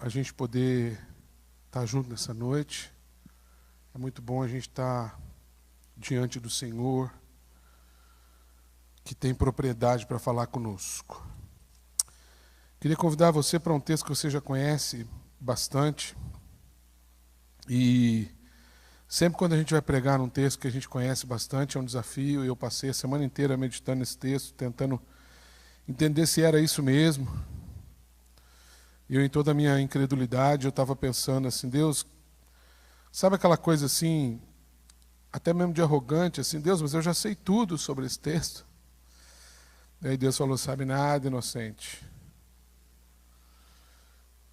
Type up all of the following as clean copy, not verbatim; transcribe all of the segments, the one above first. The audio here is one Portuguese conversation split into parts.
a gente poder estar junto nessa noite. É muito bom a gente estar diante do Senhor, que tem propriedade para falar conosco. Queria convidar você para um texto que você já conhece bastante. E sempre quando a gente vai pregar num texto que a gente conhece bastante, é um desafio. Eu passei a semana inteira meditando nesse texto, tentando entender se era isso mesmo. E eu, em toda a minha incredulidade, eu estava pensando assim, Deus, sabe aquela coisa assim, até mesmo de arrogante, assim, Deus, mas eu já sei tudo sobre esse texto. E aí Deus falou, sabe nada, inocente.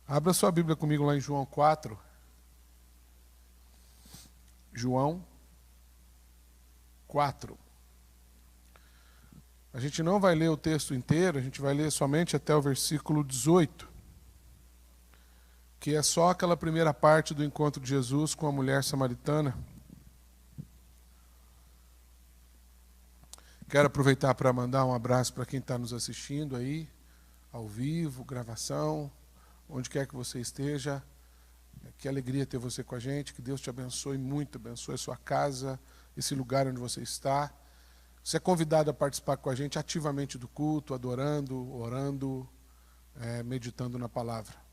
Abra sua Bíblia comigo lá em João 4. João 4. A gente não vai ler o texto inteiro, a gente vai ler somente até o versículo 18, que é só aquela primeira parte do encontro de Jesus com a mulher samaritana. Quero aproveitar para mandar um abraço para quem está nos assistindo aí, ao vivo, gravação, onde quer que você esteja. Que alegria ter você com a gente, que Deus te abençoe muito, abençoe a sua casa, esse lugar onde você está. Você é convidado a participar com a gente ativamente do culto, adorando, orando, meditando na palavra.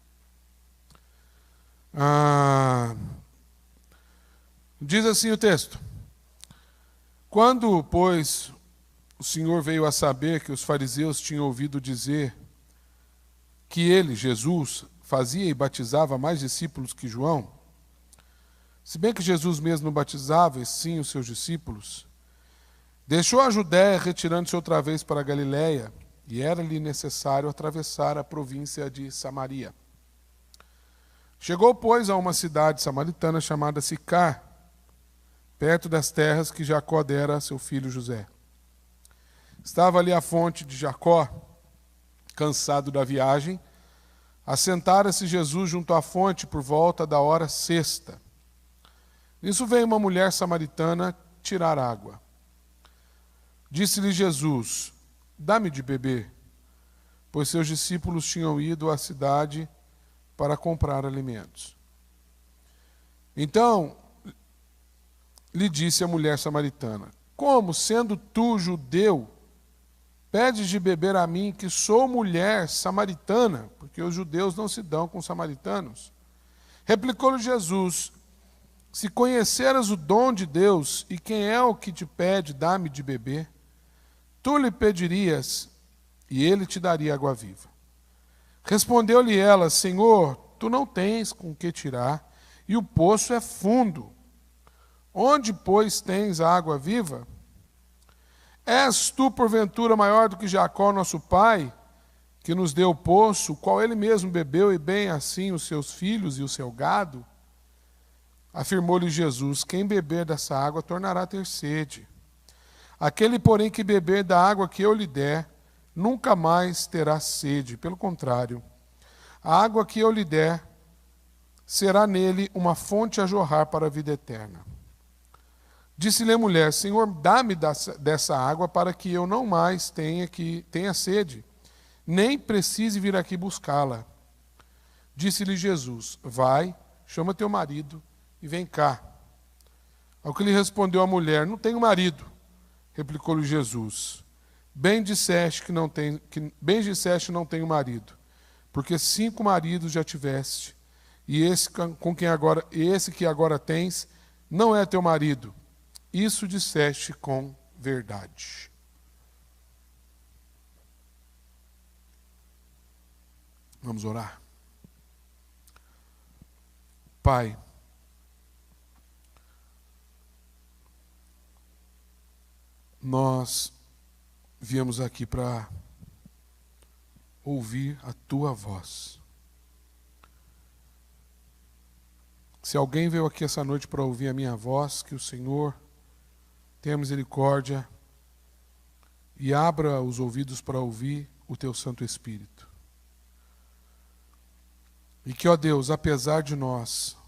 Diz assim o texto: Quando, pois, o Senhor veio a saber que os fariseus tinham ouvido dizer que ele, Jesus, fazia e batizava mais discípulos que João, se bem que Jesus mesmo não batizava, e sim os seus discípulos, deixou a Judéia, retirando-se outra vez para a Galiléia, e era-lhe necessário atravessar a província de Samaria. Chegou, pois, a uma cidade samaritana chamada Sicar, perto das terras que Jacó dera a seu filho José. Estava ali a fonte de Jacó. Cansado da viagem, assentara-se Jesus junto à fonte por volta da hora sexta. Nisso veio uma mulher samaritana tirar água. Disse-lhe Jesus, dá-me de beber, pois seus discípulos tinham ido à cidade para comprar alimentos. Então lhe disse a mulher samaritana, como, sendo tu judeu, pedes de beber a mim, que sou mulher samaritana, porque os judeus não se dão com os samaritanos. Replicou-lhe Jesus, se conheceras o dom de Deus, e quem é o que te pede, dá-me de beber, tu lhe pedirias, e ele te daria água viva. Respondeu-lhe ela, Senhor, tu não tens com que tirar, e o poço é fundo. Onde, pois, tens a água viva? És tu, porventura, maior do que Jacó, nosso pai, que nos deu o poço, qual ele mesmo bebeu, e bem assim os seus filhos e o seu gado? Afirmou-lhe Jesus, quem beber dessa água tornará a ter sede. Aquele, porém, que beber da água que eu lhe der, nunca mais terá sede. Pelo contrário, a água que eu lhe der será nele uma fonte a jorrar para a vida eterna. Disse-lhe a mulher, Senhor, dá-me dessa água para que eu não mais tenha sede, nem precise vir aqui buscá-la. Disse-lhe Jesus, vai, chama teu marido e vem cá. Ao que lhe respondeu a mulher, não tenho marido. Replicou-lhe Jesus, bem disseste não tenho marido, porque 5 maridos já tiveste, e esse que agora tens não é teu marido. Isso disseste com verdade. Vamos orar? Pai, nós viemos aqui para ouvir a tua voz. Se alguém veio aqui essa noite para ouvir a minha voz, que o Senhor tenha misericórdia e abra os ouvidos para ouvir o teu Santo Espírito. E que, ó Deus, apesar de nós,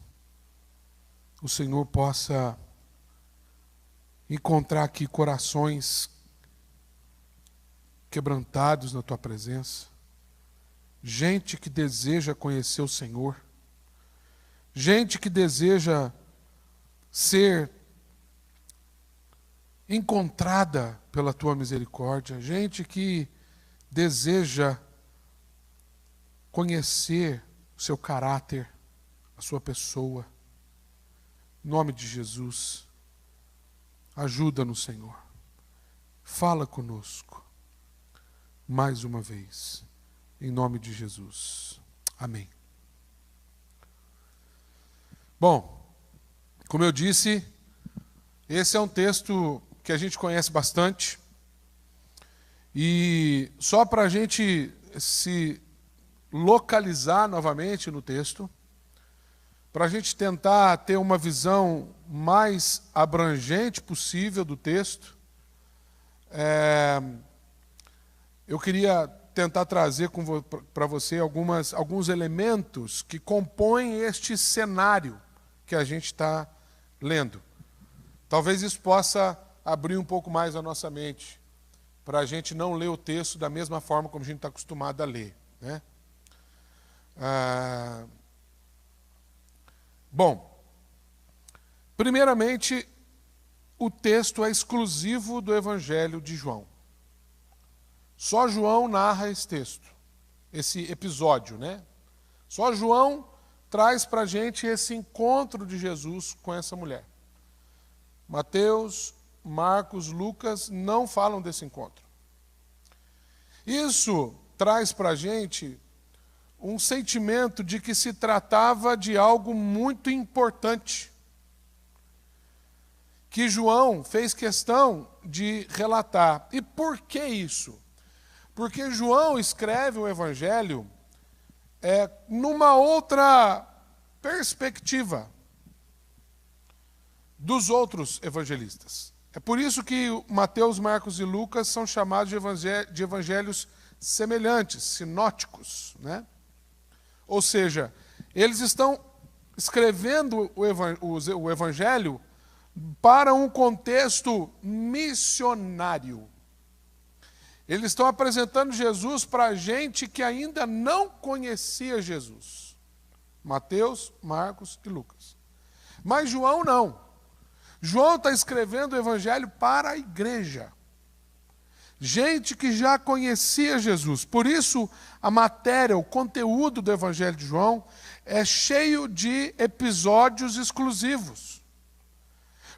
o Senhor possa encontrar aqui corações quebrantados na tua presença, gente que deseja conhecer o Senhor, gente que deseja ser encontrada pela tua misericórdia, gente que deseja conhecer o seu caráter, a sua pessoa. Em nome de Jesus, ajuda-nos, Senhor. Fala conosco mais uma vez, em nome de Jesus. Amém. Bom, como eu disse, esse é um texto que a gente conhece bastante, e só para a gente se localizar novamente no texto, para a gente tentar ter uma visão mais abrangente possível do texto, eu queria tentar trazer para você alguns elementos que compõem este cenário que a gente está lendo. Talvez isso possa abrir um pouco mais a nossa mente, para a gente não ler o texto da mesma forma como a gente está acostumado a ler, né? Bom, primeiramente, o texto é exclusivo do Evangelho de João. Só João narra esse texto, esse episódio, né? Só João traz para a gente esse encontro de Jesus com essa mulher. Mateus, Marcos, Lucas não falam desse encontro. Isso traz para a gente um sentimento de que se tratava de algo muito importante, que João fez questão de relatar. E por que isso? Porque João escreve o Evangelho numa outra perspectiva dos outros evangelistas. É por isso que Mateus, Marcos e Lucas são chamados de evangelhos semelhantes, sinóticos, né? Ou seja, eles estão escrevendo o Evangelho para um contexto missionário. Eles estão apresentando Jesus para gente que ainda não conhecia Jesus. Mateus, Marcos e Lucas. Mas João não. João está escrevendo o Evangelho para a igreja. Gente que já conhecia Jesus. Por isso, a matéria, o conteúdo do Evangelho de João é cheio de episódios exclusivos.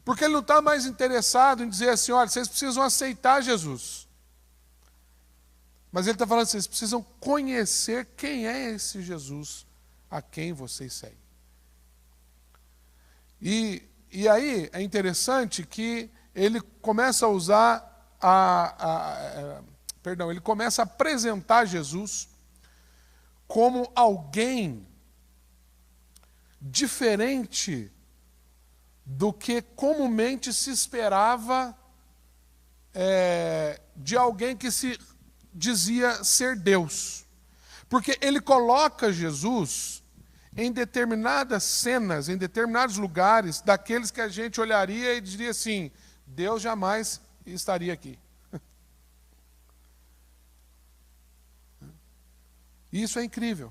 Porque ele não está mais interessado em dizer assim, olha, vocês precisam aceitar Jesus. Mas ele está falando assim, vocês precisam conhecer quem é esse Jesus a quem vocês seguem. E aí é interessante que ele começa a usar ele começa a apresentar Jesus como alguém diferente do que comumente se esperava de alguém que se dizia ser Deus. Porque ele coloca Jesus em determinadas cenas, em determinados lugares, daqueles que a gente olharia e diria assim, Deus jamais estaria aqui. Isso é incrível.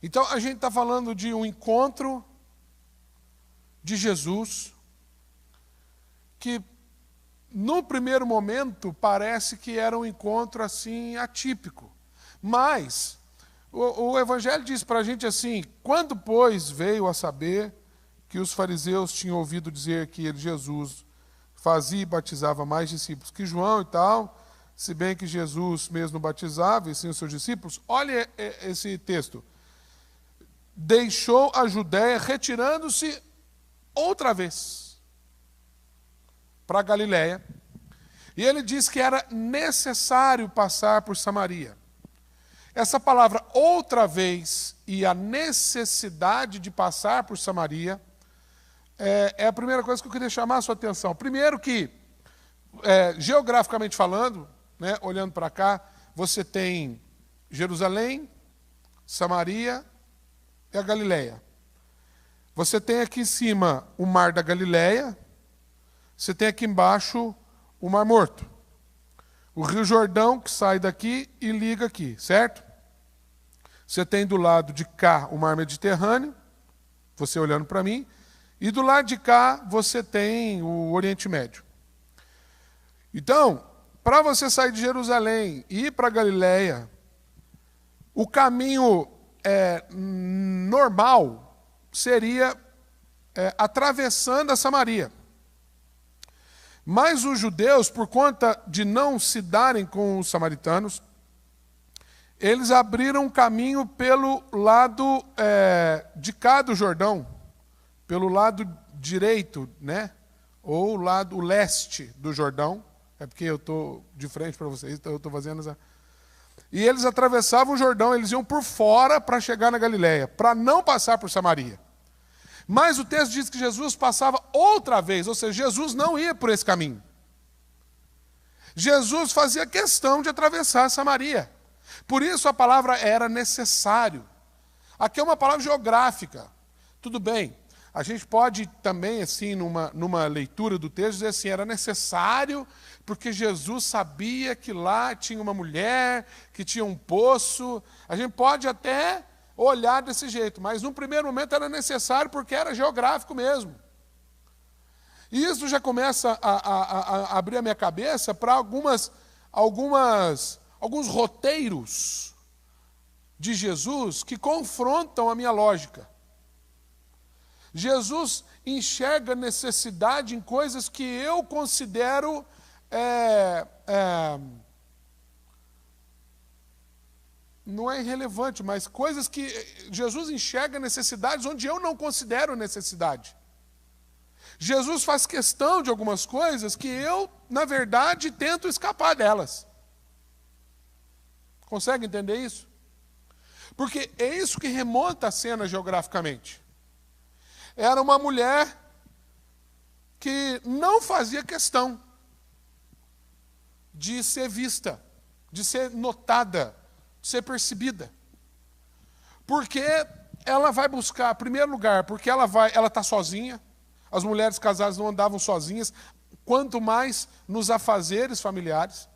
Então a gente está falando de um encontro de Jesus que no primeiro momento parece que era um encontro assim atípico. Mas o Evangelho diz para a gente assim, quando pois veio a saber que os fariseus tinham ouvido dizer que ele, Jesus, fazia e batizava mais discípulos que João e tal, se bem que Jesus mesmo batizava e sim os seus discípulos. Olha esse texto. Deixou a Judéia, retirando-se outra vez para a Galiléia. E ele diz que era necessário passar por Samaria. Essa palavra outra vez e a necessidade de passar por Samaria é a primeira coisa que eu queria chamar a sua atenção. Primeiro que, geograficamente falando, né, olhando para cá, você tem Jerusalém, Samaria e a Galileia. Você tem aqui em cima o Mar da Galileia, você tem aqui embaixo o Mar Morto. O Rio Jordão que sai daqui e liga aqui, certo? Você tem do lado de cá o mar Mediterrâneo, você olhando para mim, e do lado de cá você tem o Oriente Médio. Então, para você sair de Jerusalém e ir para Galiléia, o caminho normal seria atravessando a Samaria. Mas os judeus, por conta de não se darem com os samaritanos, eles abriram um caminho pelo lado de cá do Jordão, pelo lado direito, né? Ou lado leste do Jordão. É porque eu estou de frente para vocês, então eu estou fazendo essa... E eles atravessavam o Jordão, eles iam por fora para chegar na Galiléia, para não passar por Samaria. Mas o texto diz que Jesus passava outra vez, ou seja, Jesus não ia por esse caminho. Jesus fazia questão de atravessar Samaria. Por isso a palavra era necessário. Aqui é uma palavra geográfica. Tudo bem, a gente pode também, assim, numa leitura do texto, dizer assim, era necessário porque Jesus sabia que lá tinha uma mulher, que tinha um poço. A gente pode até olhar desse jeito, mas no primeiro momento era necessário porque era geográfico mesmo. E isso já começa a abrir a minha cabeça para alguns roteiros de Jesus que confrontam a minha lógica. Jesus enxerga necessidade em coisas que eu considero não é irrelevante, mas coisas que Jesus enxerga necessidades onde eu não considero necessidade. Jesus faz questão de algumas coisas que eu, na verdade, tento escapar delas. Consegue entender isso? Porque é isso que remonta a cena geograficamente. Era uma mulher que não fazia questão de ser vista, de ser notada, de ser percebida. Porque ela vai buscar, em primeiro lugar, porque ela está sozinha. As mulheres casadas não andavam sozinhas, quanto mais nos afazeres familiares.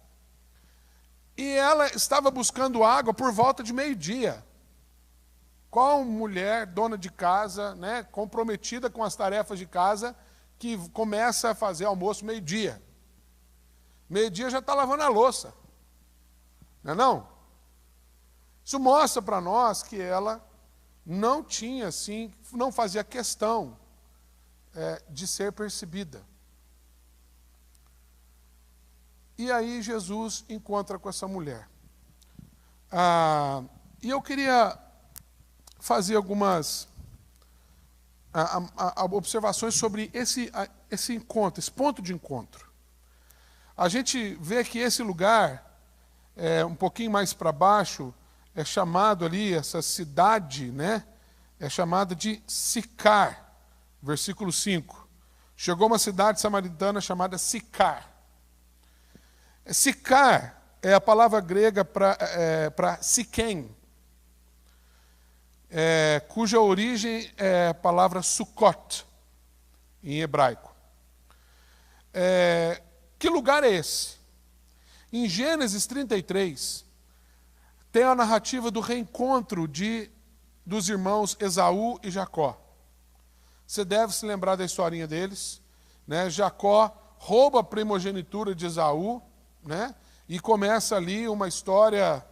E ela estava buscando água por volta de meio-dia. Qual mulher, dona de casa, né, comprometida com as tarefas de casa, que começa a fazer almoço meio-dia? Meio-dia já está lavando a louça. Não é não? Isso mostra para nós que ela não tinha, assim, não fazia questão de ser percebida. E aí Jesus encontra com essa mulher. E eu queria fazer algumas observações sobre esse encontro, esse ponto de encontro. A gente vê que esse lugar, um pouquinho mais para baixo, é chamado ali, essa cidade, né? É chamada de Sicar, versículo 5. Chegou uma cidade samaritana chamada Sicar. Sicar é a palavra grega para Siquém, cuja origem é a palavra Sukkot, em hebraico. Que lugar é esse? Em Gênesis 33, tem a narrativa do reencontro dos irmãos Esaú e Jacó. Você deve se lembrar da historinha deles, né? Jacó rouba a primogenitura de Esaú, né? E começa ali uma história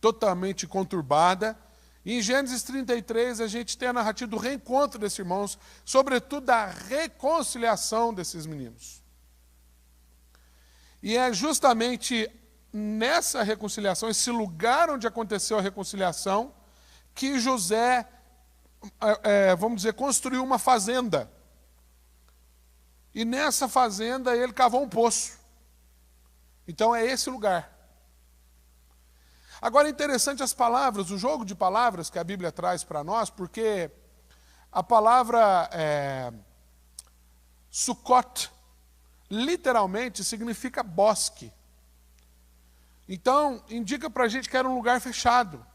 totalmente conturbada. E em Gênesis 33 a gente tem a narrativa do reencontro desses irmãos, sobretudo da reconciliação desses meninos. E é justamente nessa reconciliação, esse lugar onde aconteceu a reconciliação, que José, vamos dizer, construiu uma fazenda. E nessa fazenda ele cavou um poço. Então é esse lugar. Agora é interessante as palavras, o jogo de palavras que a Bíblia traz para nós, porque a palavra Sukkot literalmente significa bosque. Então, indica para a gente que era um lugar fechado.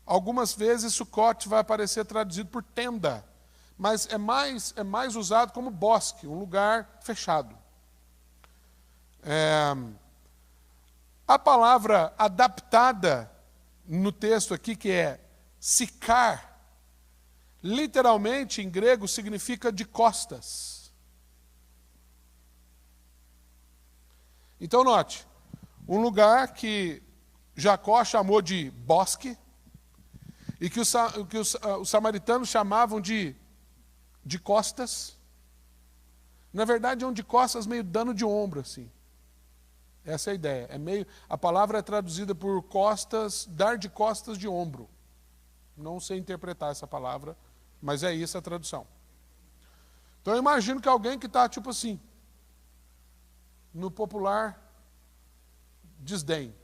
Algumas vezes Sukkot vai aparecer traduzido por tenda, mas é mais usado como bosque, um lugar fechado. A palavra adaptada no texto aqui, que é sicar, literalmente em grego significa de costas. Então note, um lugar que Jacó chamou de bosque, e que os samaritanos chamavam de costas. Na verdade é um de costas meio dando de ombro, assim. Essa é a ideia. A palavra é traduzida por costas, dar de costas de ombro. Não sei interpretar essa palavra, mas é isso a tradução. Então eu imagino que alguém que está tipo assim, no popular desdém.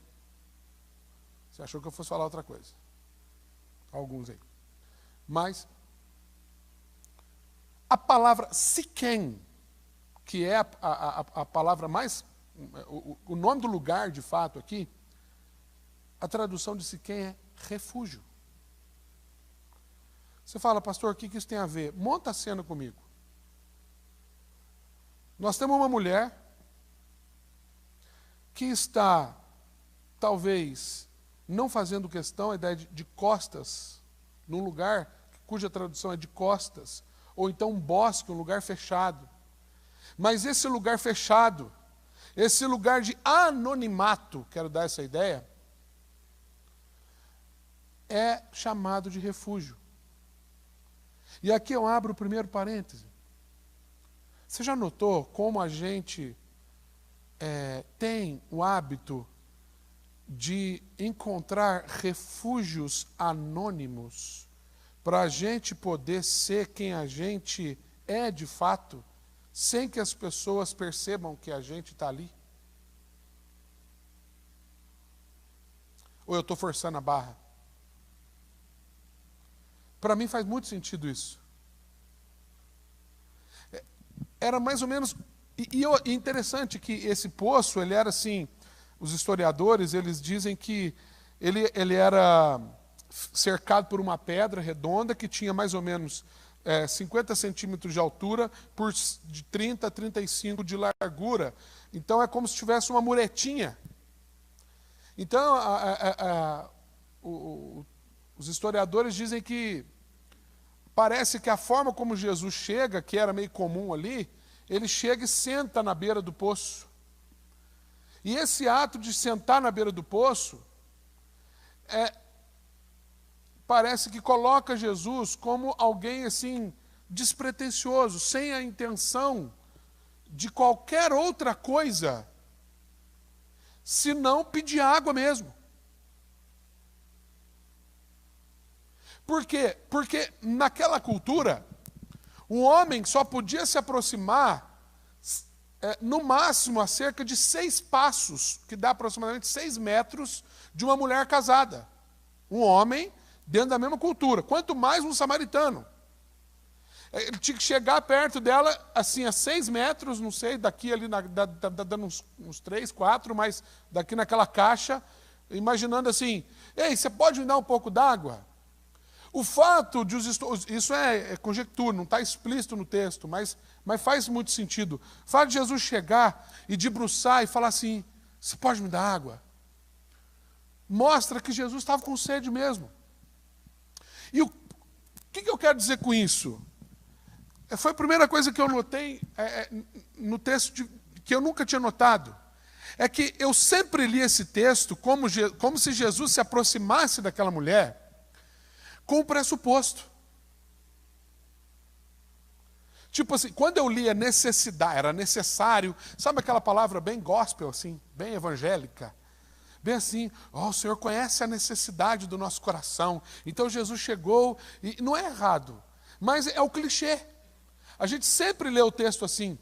Você achou que eu fosse falar outra coisa? Alguns aí. Mas a palavra Siquém, que é a palavra mais... O nome do lugar, de fato, aqui, a tradução de Siquém é refúgio. Você fala, pastor, o que isso tem a ver? Monta a cena comigo. Nós temos uma mulher que está, talvez, não fazendo questão, a ideia de costas, num lugar cuja tradução é de costas, ou então um bosque, um lugar fechado. Mas esse lugar fechado, esse lugar de anonimato, quero dar essa ideia, é chamado de refúgio. E aqui eu abro o primeiro parêntese. Você já notou como a gente tem o hábito de encontrar refúgios anônimos para a gente poder ser quem a gente é de fato, sem que as pessoas percebam que a gente está ali? Ou eu estou forçando a barra? Para mim faz muito sentido isso. Era mais ou menos... E interessante que esse poço, ele era assim... Os historiadores, eles dizem que ele era cercado por uma pedra redonda que tinha mais ou menos 50 centímetros de altura por de 30 a 35 de largura. Então é como se tivesse uma muretinha. Então os historiadores dizem que parece que a forma como Jesus chega, que era meio comum ali, ele chega e senta na beira do poço. E esse ato de sentar na beira do poço parece que coloca Jesus como alguém assim despretensioso, sem a intenção de qualquer outra coisa, senão pedir água mesmo. Por quê? Porque naquela cultura, um homem só podia se aproximar no máximo a cerca de 6 passos, que dá aproximadamente 6 metros, de uma mulher casada. Um homem dentro da mesma cultura, quanto mais um samaritano. Ele tinha que chegar perto dela, assim, a 6 metros, não sei, daqui ali, tá dando uns 3, 4, mas daqui naquela caixa, imaginando assim, ei, você pode me dar um pouco d'água? O fato de isso é conjectura, não está explícito no texto, mas faz muito sentido. O fato de Jesus chegar e debruçar e falar assim, você pode me dar água? Mostra que Jesus estava com sede mesmo. E o que eu quero dizer com isso? Foi a primeira coisa que eu notei no texto que eu nunca tinha notado. É que eu sempre li esse texto como se Jesus se aproximasse daquela mulher com o pressuposto. Tipo assim, quando eu li a necessidade, era necessário, sabe aquela palavra bem gospel, assim, bem evangélica? Bem assim, o Senhor conhece a necessidade do nosso coração. Então Jesus chegou, e não é errado, mas é o clichê. A gente sempre lê o texto assim.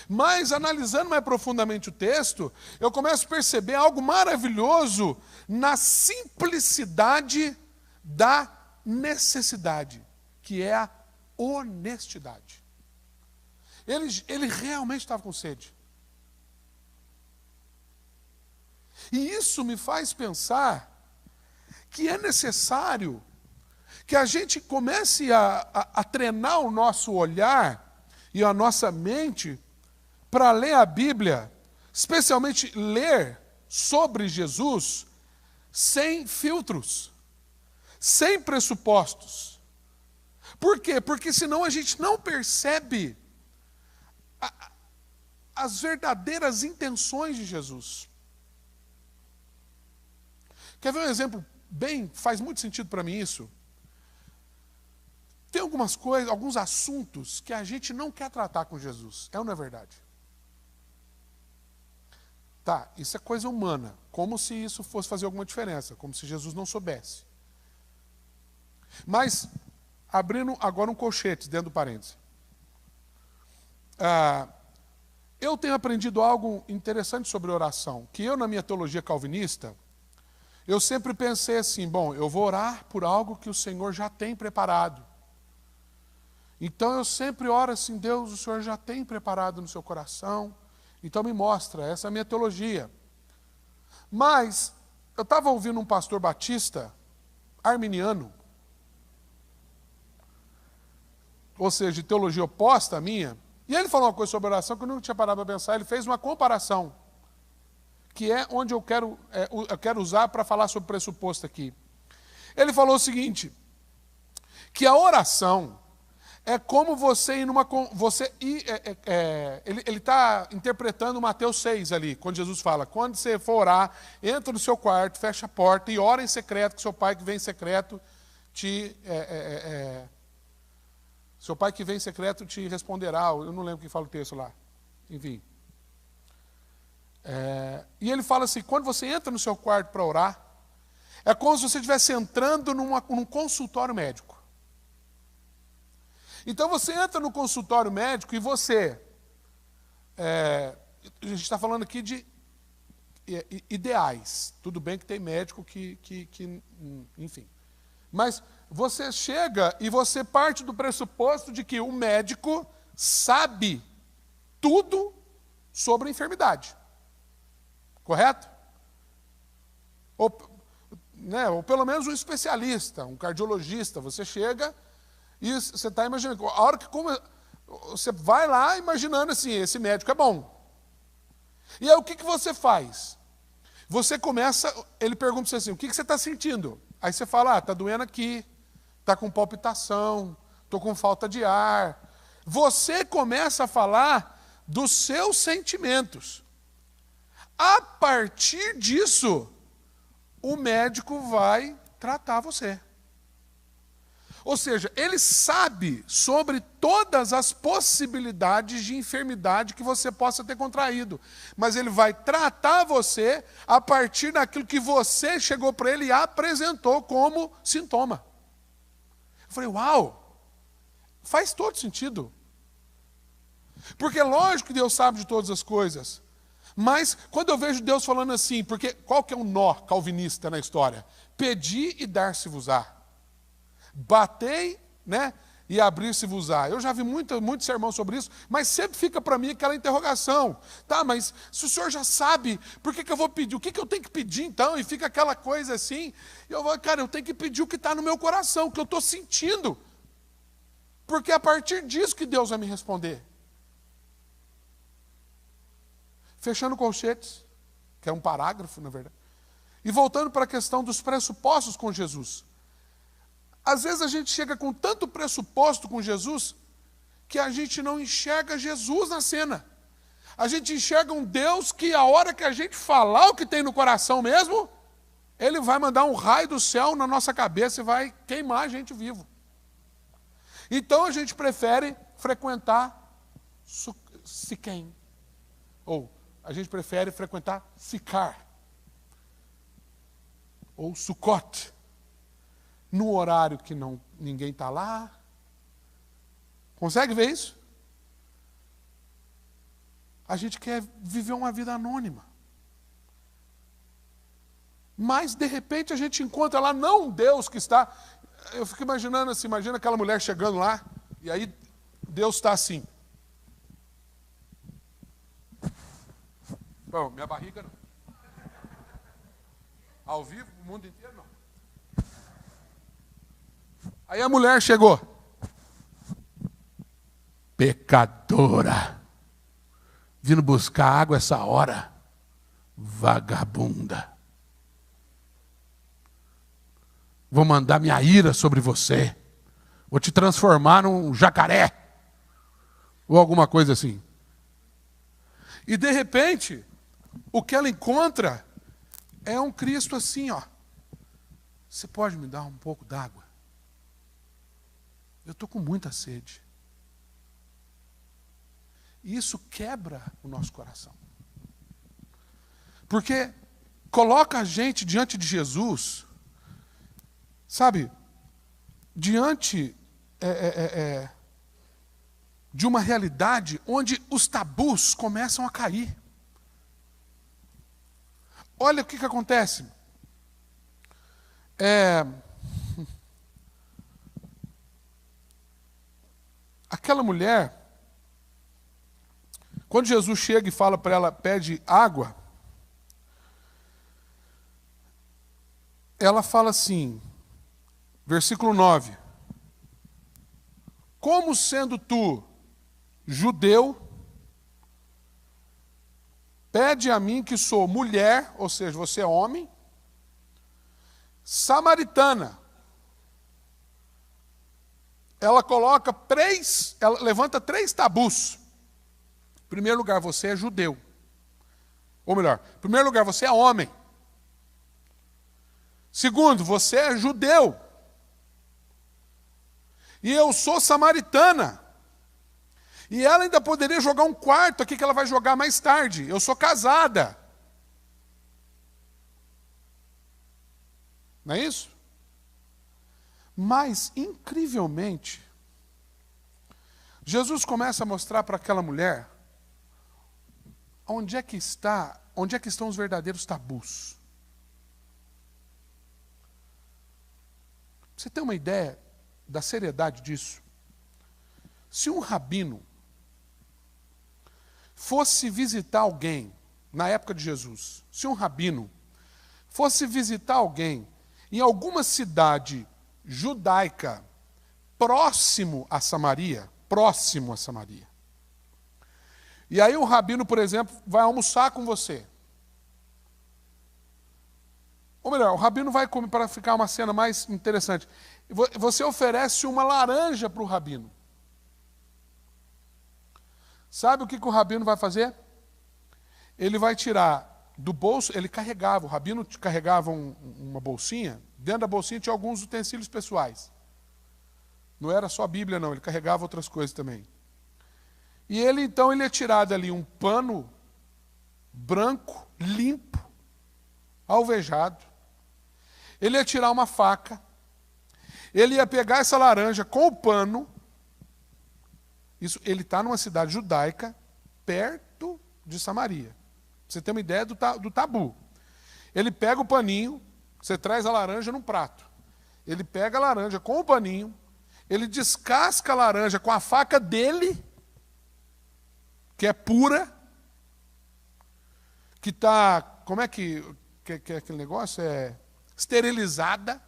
Mas analisando mais profundamente o texto, eu começo a perceber algo maravilhoso na simplicidade da necessidade, que é a honestidade. Ele realmente estava com sede. E isso me faz pensar que é necessário que a gente comece a treinar o nosso olhar e a nossa mente para ler a Bíblia, especialmente ler sobre Jesus, sem filtros, sem pressupostos. Por quê? Porque senão a gente não percebe as verdadeiras intenções de Jesus. Quer ver um exemplo faz muito sentido para mim isso? Tem algumas coisas, alguns assuntos que a gente não quer tratar com Jesus. É ou não é verdade? Tá, isso é coisa humana. Como se isso fosse fazer alguma diferença. Como se Jesus não soubesse. Mas, abrindo agora um colchete dentro do parêntese. Eu tenho aprendido algo interessante sobre oração. Que eu, na minha teologia calvinista, eu sempre pensei assim, bom, eu vou orar por algo que o Senhor já tem preparado. Então eu sempre oro assim, Deus, o Senhor já tem preparado no seu coração, então me mostra, essa é a minha teologia. Mas eu estava ouvindo um pastor batista, arminiano, ou seja, de teologia oposta à minha, e ele falou uma coisa sobre oração que eu nunca tinha parado para pensar, ele fez uma comparação, que é onde eu quero usar para falar sobre pressuposto aqui. Ele falou o seguinte, que a oração é como você ir numa... Ele está interpretando Mateus 6 ali, quando Jesus fala, quando você for orar, entra no seu quarto, fecha a porta e ora em secreto, que seu pai que vem em secreto seu pai que vem em secreto te responderá. Eu não lembro quem fala o texto lá. Enfim. E ele fala assim, quando você entra no seu quarto para orar, é como se você estivesse entrando num consultório médico. Então você entra no consultório médico e você... a gente está falando aqui de ideais. Tudo bem que tem médico que enfim. Mas você chega e você parte do pressuposto de que o médico sabe tudo sobre a enfermidade. Correto? Ou pelo menos um especialista, um cardiologista. Você chega e você está imaginando. A hora que você vai lá imaginando assim, esse médico é bom. E aí o que você faz? Você começa, ele pergunta para você assim, o que você está sentindo? Aí você fala, está doendo aqui, está com palpitação, estou com falta de ar. Você começa a falar dos seus sentimentos. A partir disso, o médico vai tratar você. Ou seja, ele sabe sobre todas as possibilidades de enfermidade que você possa ter contraído. Mas ele vai tratar você a partir daquilo que você chegou para ele e apresentou como sintoma. Eu falei, uau, faz todo sentido. Porque lógico que Deus sabe de todas as coisas. Mas quando eu vejo Deus falando assim, porque qual que é o nó calvinista na história? Pedi e dar-se-vos-á. Batei, e abrir-se-vos-á. Eu já vi muito sermão sobre isso, mas sempre fica para mim aquela interrogação. Tá, mas se o senhor já sabe, por que eu vou pedir? O que eu tenho que pedir então? E fica aquela coisa assim. E eu vou, cara, eu tenho que pedir o que está no meu coração, o que eu estou sentindo. Porque é a partir disso que Deus vai me responder. Fechando colchetes, que é um parágrafo, na verdade. E voltando para a questão dos pressupostos com Jesus. Às vezes a gente chega com tanto pressuposto com Jesus, que a gente não enxerga Jesus na cena. A gente enxerga um Deus que a hora que a gente falar o que tem no coração mesmo, ele vai mandar um raio do céu na nossa cabeça e vai queimar a gente vivo. Então a gente prefere frequentar Siquém. Ou a gente prefere frequentar Sicar. Ou Sucote. No horário que ninguém está lá. Consegue ver isso? A gente quer viver uma vida anônima. Mas, de repente, a gente encontra lá não um Deus que está... Eu fico imaginando assim, imagina aquela mulher chegando lá, e aí Deus está assim. Bom, minha barriga não. Ao vivo, o mundo inteiro não. Aí a mulher chegou. Pecadora. Vindo buscar água essa hora. Vagabunda. Vou mandar minha ira sobre você. Vou te transformar num jacaré. Ou alguma coisa assim. E de repente, o que ela encontra é um Cristo assim, ó. Você pode me dar um pouco d'água? Eu estou com muita sede. E isso quebra o nosso coração. Porque coloca a gente diante de Jesus, sabe, diante de uma realidade onde os tabus começam a cair. Olha o que acontece. Aquela mulher, quando Jesus chega e fala para ela, pede água, ela fala assim, versículo 9, como sendo tu judeu, pede a mim que sou mulher, ou seja, você é homem, samaritana. Ela levanta 3 tabus. Em primeiro lugar, você é judeu. Ou melhor, em primeiro lugar, você é homem. Segundo, você é judeu. E eu sou samaritana. E ela ainda poderia jogar um quarto aqui que ela vai jogar mais tarde. Eu sou casada. Não é isso? Mas, incrivelmente, Jesus começa a mostrar para aquela mulher onde é que estão os verdadeiros tabus. Você tem uma ideia da seriedade disso? Se um rabino fosse visitar alguém, na época de Jesus, se um rabino fosse visitar alguém em alguma cidade judaica próximo a Samaria, e aí o rabino, por exemplo, vai almoçar com você. Ou melhor, o rabino vai comer, para ficar uma cena mais interessante, você oferece uma laranja para o rabino. Sabe o que o rabino vai fazer? Ele vai tirar do bolso, o rabino carregava uma bolsinha, dentro da bolsinha tinha alguns utensílios pessoais. Não era só a Bíblia não, ele carregava outras coisas também. E ele ia tirar dali um pano branco, limpo, alvejado. Ele ia tirar uma faca, ele ia pegar essa laranja com o pano. Ele está numa cidade judaica, perto de Samaria. Você tem uma ideia do tabu. Ele pega o paninho, você traz a laranja num prato. Ele pega a laranja com o paninho, ele descasca a laranja com a faca dele, que é pura, que está, como é que aquele negócio? É esterilizada.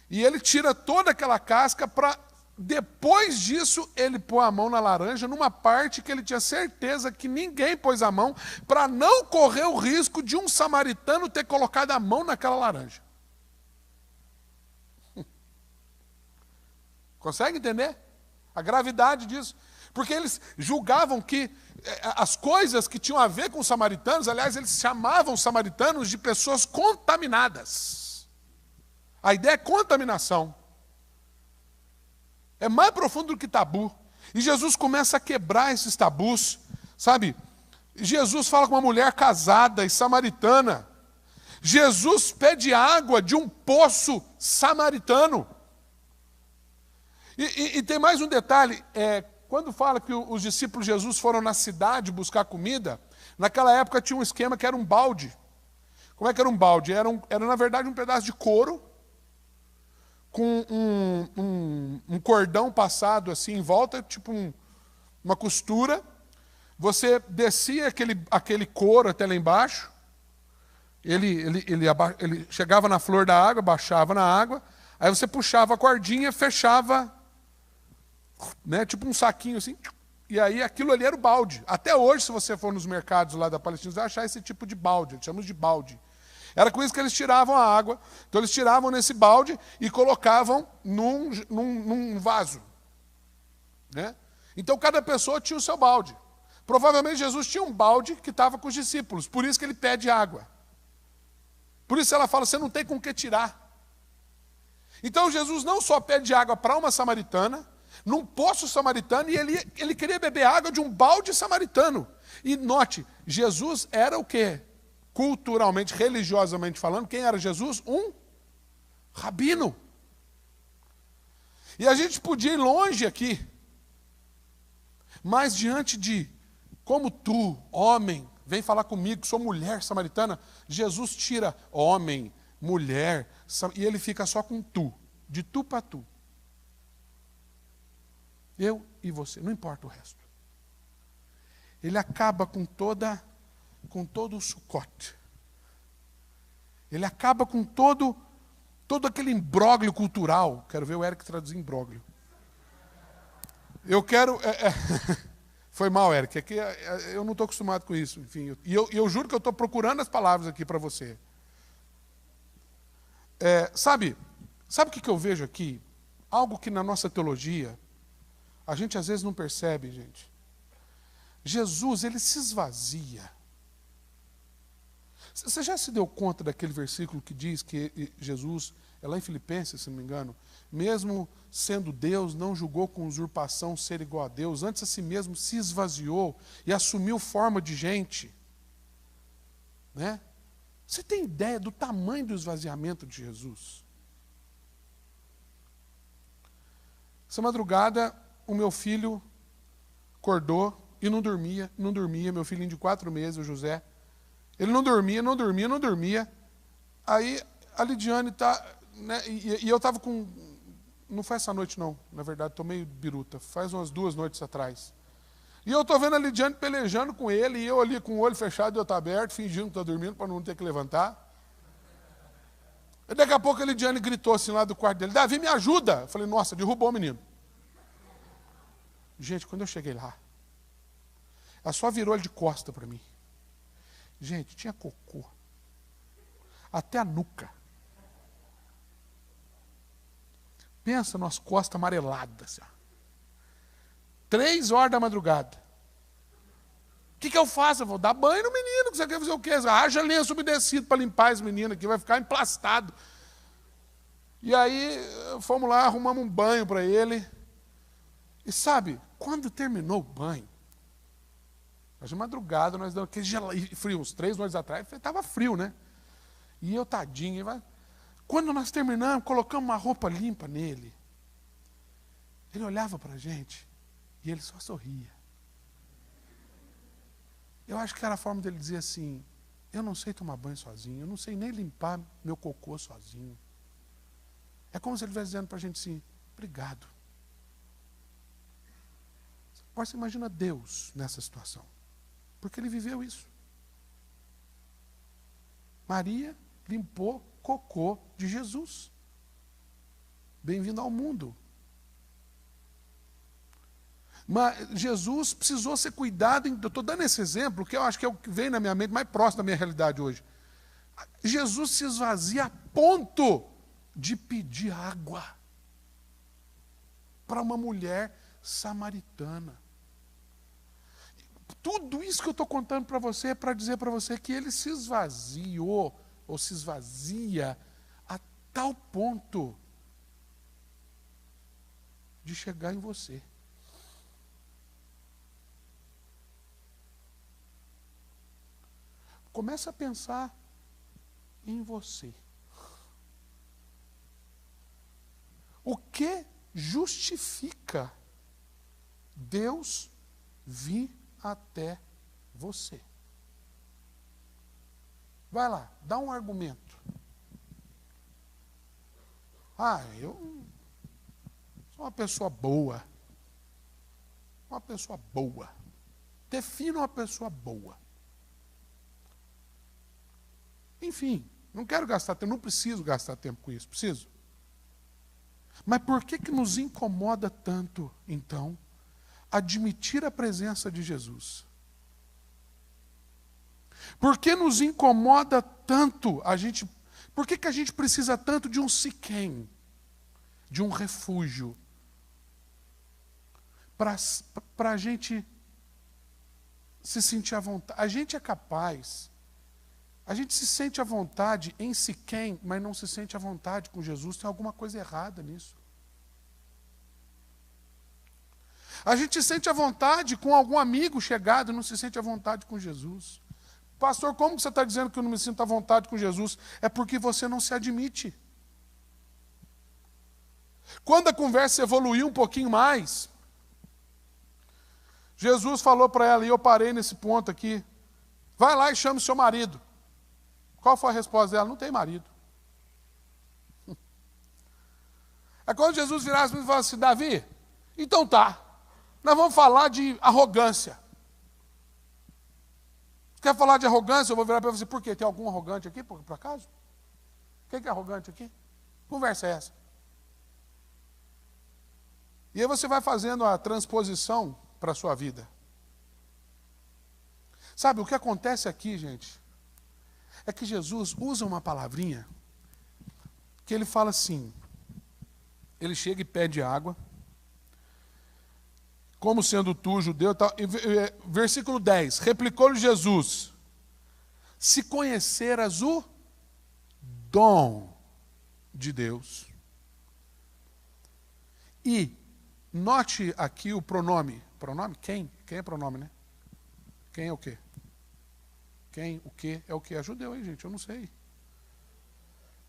E ele tira toda aquela casca para, depois disso, ele pôr a mão na laranja, numa parte que ele tinha certeza que ninguém pôs a mão, para não correr o risco de um samaritano ter colocado a mão naquela laranja. Consegue entender a gravidade disso? Porque eles julgavam que as coisas que tinham a ver com os samaritanos, aliás, eles chamavam os samaritanos de pessoas contaminadas. A ideia é contaminação. É mais profundo do que tabu. E Jesus começa a quebrar esses tabus, sabe? Jesus fala com uma mulher casada e samaritana. Jesus pede água de um poço samaritano. E tem mais um detalhe, quando fala que os discípulos de Jesus foram na cidade buscar comida, naquela época tinha um esquema que era um balde. Como é que era um balde? Era na verdade um pedaço de couro, com um cordão passado assim em volta, tipo uma costura. Você descia aquele couro até lá embaixo, ele chegava na flor da água, baixava na água, aí você puxava a cordinha, fechava, né, tipo um saquinho assim, e aí aquilo ali era o balde. Até hoje, se você for nos mercados lá da Palestina, você vai achar esse tipo de balde, eles chamam de balde. Era com isso que eles tiravam a água. Então eles tiravam nesse balde e colocavam num vaso. Né? Então cada pessoa tinha o seu balde. Provavelmente Jesus tinha um balde que estava com os discípulos, por isso que ele pede água. Por isso ela fala, você não tem com o que tirar. Então Jesus não só pede água para uma samaritana, num poço samaritano, e ele queria beber água de um balde samaritano. E note, Jesus era o quê? Culturalmente, religiosamente falando, quem era Jesus? Um rabino. E a gente podia ir longe aqui, mas diante de como tu, homem, vem falar comigo, sou mulher samaritana, Jesus tira homem, mulher, e ele fica só com tu, de tu para tu. Eu e você, não importa o resto. Ele acaba com todo o sucote. Ele acaba com todo aquele imbróglio cultural. Quero ver o Eric traduzir imbróglio. Eu quero... Foi mal, Eric, é que eu não estou acostumado com isso. Enfim, eu juro que eu estou procurando as palavras aqui para você. Sabe o que eu vejo aqui? Algo que na nossa teologia, a gente às vezes não percebe, gente. Jesus, ele se esvazia. Você já se deu conta daquele versículo que diz que Jesus, é lá em Filipenses, se não me engano, mesmo sendo Deus, não julgou com usurpação ser igual a Deus, antes a si mesmo se esvaziou e assumiu forma de gente. Né? Você tem ideia do tamanho do esvaziamento de Jesus? Essa madrugada, o meu filho acordou e não dormia, meu filhinho de 4 meses, o José. Ele não dormia. Aí a Lidiane está... Né, e eu estava com... Não foi essa noite, não. Na verdade, estou meio biruta. Faz umas 2 noites atrás. E eu estou vendo a Lidiane pelejando com ele, e eu ali com o olho fechado e o outro aberto, fingindo que estou dormindo para não ter que levantar. E daqui a pouco a Lidiane gritou assim lá do quarto dele, Davi, me ajuda! Eu falei, nossa, derrubou o menino. Gente, quando eu cheguei lá, ela só virou ele de costa para mim. Gente, tinha cocô. Até a nuca. Pensa nas costas amareladas. 3 horas da madrugada. O que eu faço? Eu vou dar banho no menino. Você quer fazer o quê? Haja lenço umedecido para limpar esse menino aqui. Vai ficar emplastado. E aí, fomos lá, arrumamos um banho para ele. E sabe, quando terminou o banho, mas de madrugada, nós damos aquele frio, uns 3 noites atrás, estava frio, né? E eu, tadinho, quando nós terminamos, colocamos uma roupa limpa nele, ele olhava para a gente e ele só sorria. Eu acho que era a forma dele dizer assim, eu não sei tomar banho sozinho, eu não sei nem limpar meu cocô sozinho. É como se ele estivesse dizendo para a gente assim, obrigado. Agora você imagina Deus nessa situação. Porque ele viveu isso. Maria limpou cocô de Jesus. Bem-vindo ao mundo. Mas Jesus precisou ser cuidado. Eu estou dando esse exemplo, que eu acho que é o que vem na minha mente mais próximo da minha realidade hoje. Jesus se esvazia a ponto de pedir água para uma mulher samaritana. Tudo isso que eu estou contando para você é para dizer para você que ele se esvaziou, ou se esvazia, a tal ponto de chegar em você. Começa a pensar em você. O que justifica Deus vir até você? Vai lá, dá um argumento. Eu sou uma pessoa boa. Uma pessoa boa. Defina uma pessoa boa. Enfim, não quero gastar tempo, não preciso gastar tempo com isso, preciso. Mas por que nos incomoda tanto, então, admitir a presença de Jesus? Por que nos incomoda tanto por que a gente precisa tanto de um Siquém, de um refúgio, para a gente se sentir à vontade? A gente é capaz, a gente se sente à vontade em Siquém, mas não se sente à vontade com Jesus. Tem alguma coisa errada nisso. A gente se sente à vontade com algum amigo chegado, não se sente à vontade com Jesus. Pastor, como que você está dizendo que eu não me sinto à vontade com Jesus? É porque você não se admite. Quando a conversa evoluiu um pouquinho mais, Jesus falou para ela, e eu parei nesse ponto aqui, vai lá e chame o seu marido. Qual foi a resposta dela? Não tem marido. É quando Jesus virasse e falou assim, Davi, então tá, nós vamos falar de arrogância. Quer falar de arrogância? Eu vou virar para você, por quê? Tem algum arrogante aqui, por acaso? Quem que é arrogante aqui? Que conversa é essa? E aí você vai fazendo a transposição para a sua vida. Sabe, o que acontece aqui, gente, é que Jesus usa uma palavrinha que ele fala assim, ele chega e pede água, como sendo tu, judeu, tal. Versículo 10, replicou-lhe Jesus, se conheceras o dom de Deus, e note aqui o pronome, quem? Quem é pronome, né? Quem é o quê? Quem, o quê, é o quê? É judeu, hein, gente? Eu não sei.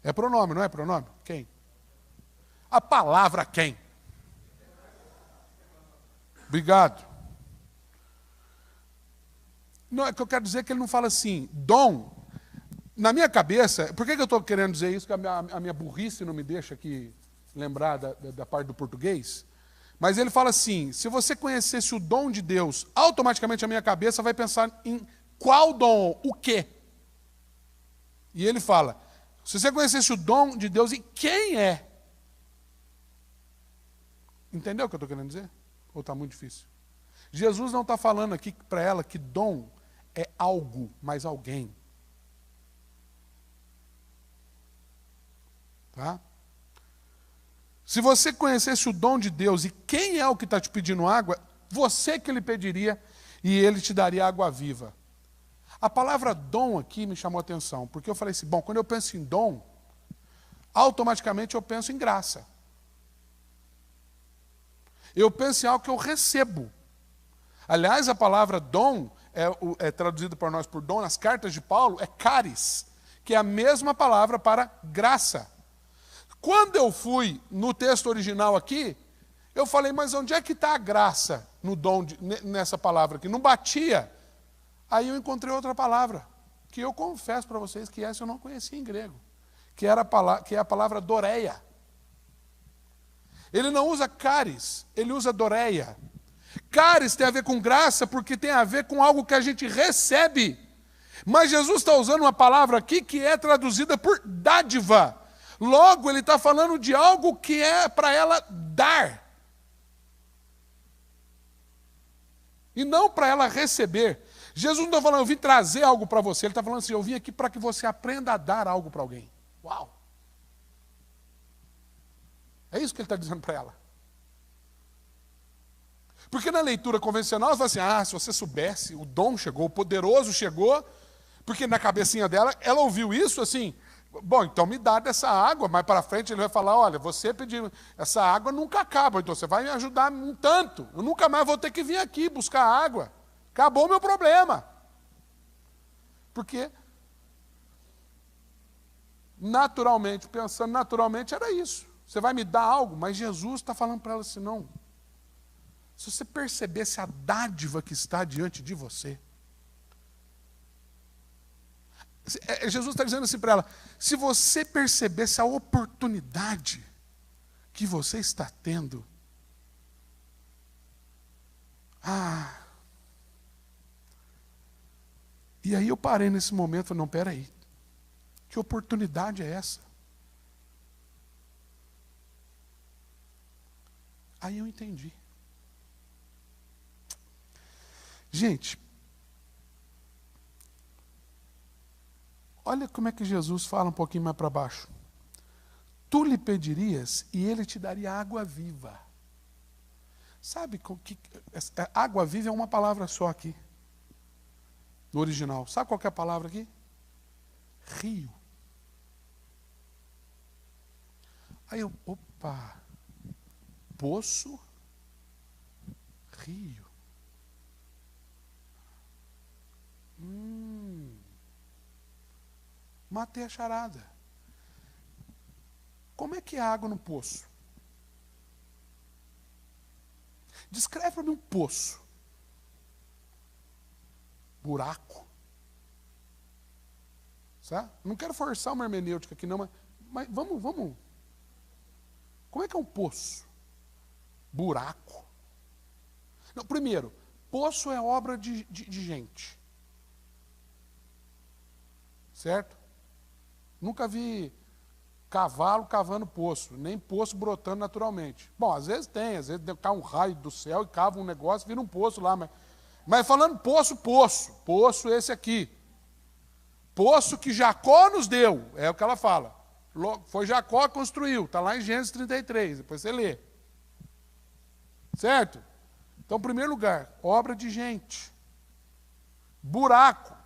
É pronome, não é pronome? Quem? A palavra quem? Obrigado. Não, é que eu quero dizer que ele não fala assim, dom. Na minha cabeça, por que eu estou querendo dizer isso? Que a minha burrice não me deixa aqui lembrar da parte do português. Mas ele fala assim, se você conhecesse o dom de Deus, automaticamente a minha cabeça vai pensar em qual dom, o quê? E ele fala, se você conhecesse o dom de Deus e quem é? Entendeu o que eu estou querendo dizer? Ou está muito difícil? Jesus não está falando aqui para ela que dom é algo, mas alguém. Tá? Se você conhecesse o dom de Deus e quem é o que está te pedindo água, você que lhe pediria e ele te daria água viva. A palavra dom aqui me chamou a atenção, porque eu falei assim, bom, quando eu penso em dom, automaticamente eu penso em graça. Eu penso em algo que eu recebo. Aliás, a palavra dom, é traduzida para nós por dom, nas cartas de Paulo, é caris, que é a mesma palavra para graça. Quando eu fui no texto original aqui, eu falei, mas onde é que está a graça no dom nessa palavra aqui? Não batia. Aí eu encontrei outra palavra, que eu confesso para vocês que essa eu não conhecia em grego, que é a palavra doreia. Ele não usa caris, ele usa doreia. Caris tem a ver com graça porque tem a ver com algo que a gente recebe. Mas Jesus está usando uma palavra aqui que é traduzida por dádiva. Logo, ele está falando de algo que é para ela dar. E não para ela receber. Jesus não está falando, eu vim trazer algo para você. Ele está falando assim, eu vim aqui para que você aprenda a dar algo para alguém. Uau! É isso que ele está dizendo para ela. Porque na leitura convencional, você fala assim, se você soubesse, o dom chegou, o poderoso chegou, porque na cabecinha dela, ela ouviu isso assim, bom, então me dá dessa água, mais para frente ele vai falar, olha, você pediu, essa água nunca acaba, então você vai me ajudar um tanto, eu nunca mais vou ter que vir aqui buscar água, acabou o meu problema. Porque, naturalmente, pensando naturalmente, era isso. Você vai me dar algo, mas Jesus está falando para ela assim, não. Se você percebesse a dádiva que está diante de você, Jesus está dizendo assim para ela, se você percebesse a oportunidade que você está tendo, e aí eu parei nesse momento e falei, não, peraí, que oportunidade é essa? Aí eu entendi. Gente, Olha como é que Jesus fala um pouquinho mais para baixo. Tu lhe pedirias e ele te daria água viva. Sabe que água viva é uma palavra só aqui, no original. Sabe qual que é a palavra aqui? Rio. Aí eu, opa, poço, rio. Matei a charada. Como é que é a água no poço? Descreve para mim um poço. Buraco. Sabe? Não quero forçar uma hermenêutica aqui não, mas vamos. Como é que é um poço? Buraco. Não, primeiro, poço é obra de gente. Certo? Nunca vi cavalo cavando poço, nem poço brotando naturalmente. Bom, às vezes tem, às vezes cai um raio do céu e cava um negócio, vira um poço lá. Mas falando poço esse aqui. Poço que Jacó nos deu, é o que ela fala. Foi Jacó que construiu, está lá em Gênesis 33, depois você lê. Certo? Então, em primeiro lugar, obra de gente. Buraco.